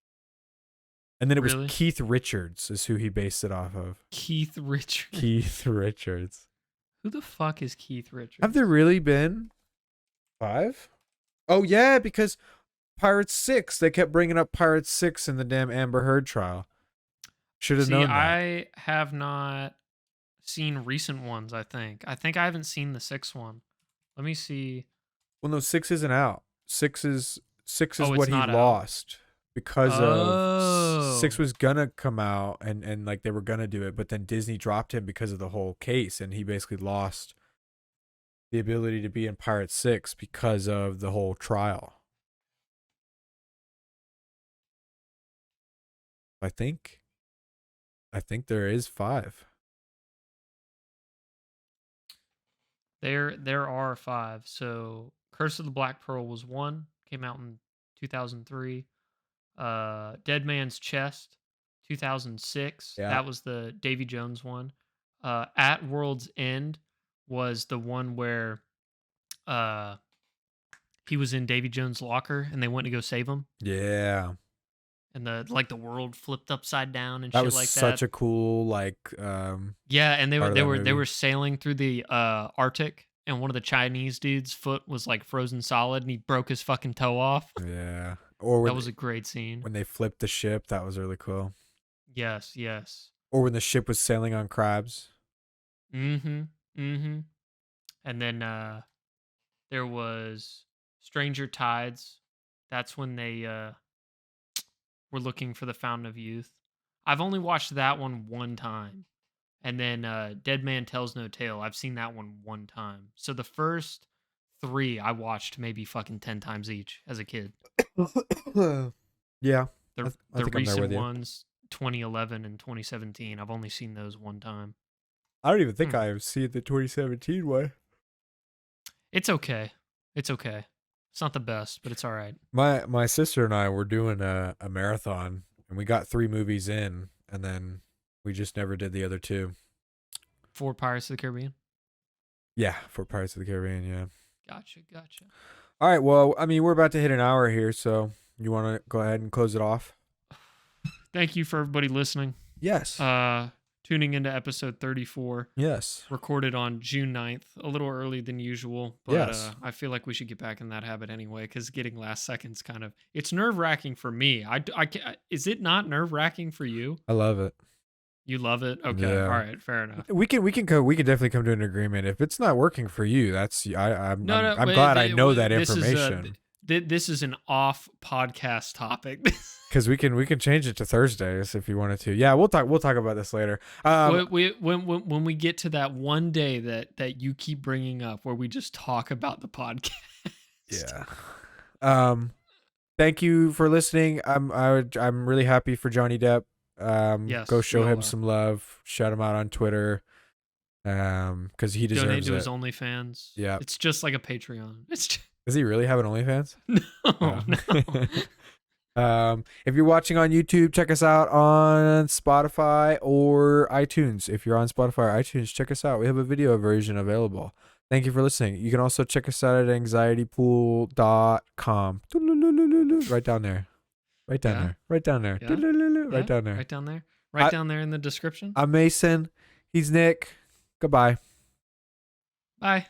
And then it was Keith Richards is who he based it off of. Keith Richards. Keith Richards. Who the fuck is Keith Richards? Have there really been 5? Oh yeah, because Pirates 6. They kept bringing up Pirates 6 in the damn Amber Heard trial. Should have known that. I have not seen recent ones. I think I haven't seen the 6th one. Let me see. Well, no, 6 isn't out. 6 is what he lost. Because of 6 was gonna come out and like they were gonna do it, but then Disney dropped him because of the whole case, and he basically lost the ability to be in Pirates 6 because of the whole trial. I think there is 5. There are 5. So Curse of the Black Pearl was 1, came out in 2003. Dead Man's Chest, 2006. Yeah. That was the Davy Jones one. At World's End was the one where he was in Davy Jones' locker and they went to go save him. Yeah. And the world flipped upside down and that shit was like that. Such a cool yeah, and they were sailing through the Arctic, and one of the Chinese dude's foot was like frozen solid and he broke his fucking toe off. Yeah. That was a great scene. When they flipped the ship, that was really cool. Yes. Or when the ship was sailing on crabs. Mm-hmm. And then there was Stranger Tides. That's when they were looking for the Fountain of Youth. I've only watched that one time. And then Dead Man Tells No Tale. I've seen that one time. So the first 3 I watched maybe fucking 10 times each as a kid. Yeah. The recent ones, 2011 and 2017, I've only seen those one time. I don't even think I've seen the 2017 one. It's okay. It's not the best, but it's all right. My sister and I were doing a marathon, and we got 3 movies in, and then we just never did the other 2. For Pirates of the Caribbean? Yeah, for Pirates of the Caribbean, yeah. Gotcha. All right, well, I mean, we're about to hit an hour here, so you want to go ahead and close it off? Thank you for everybody listening. Yes. Tuning into episode 34. Yes. Recorded on June 9th, a little early than usual, but Yes. I feel like we should get back in that habit anyway, because getting last seconds it's nerve-wracking for me. Is it not nerve-wracking for you? I love it. You love it? Okay. Yeah. All right. Fair enough. We can definitely come to an agreement. If it's not working for you, I'm glad I know that information. This is an off podcast topic. Because we can change it to Thursdays if you wanted to. Yeah, we'll talk about this later. When we get to that one day that you keep bringing up where we just talk about the podcast. Yeah. Thank you for listening. I'm really happy for Johnny Depp. Yes, go show we him all are. some love. Shout him out on Twitter. Because he deserves Donate to it. his OnlyFans. Yeah. It's just like a Patreon. It's just, Does he really have an OnlyFans? no. If you're watching on YouTube, check us out on Spotify or iTunes. If you're on Spotify or iTunes, check us out. We have a video version available. Thank you for listening. You can also check us out at anxietypool.com. Right down there. Right down there. Right down there. Yeah. Right down there. Right down there. Right down there in the description. I'm Mason. He's Nick. Goodbye. Bye.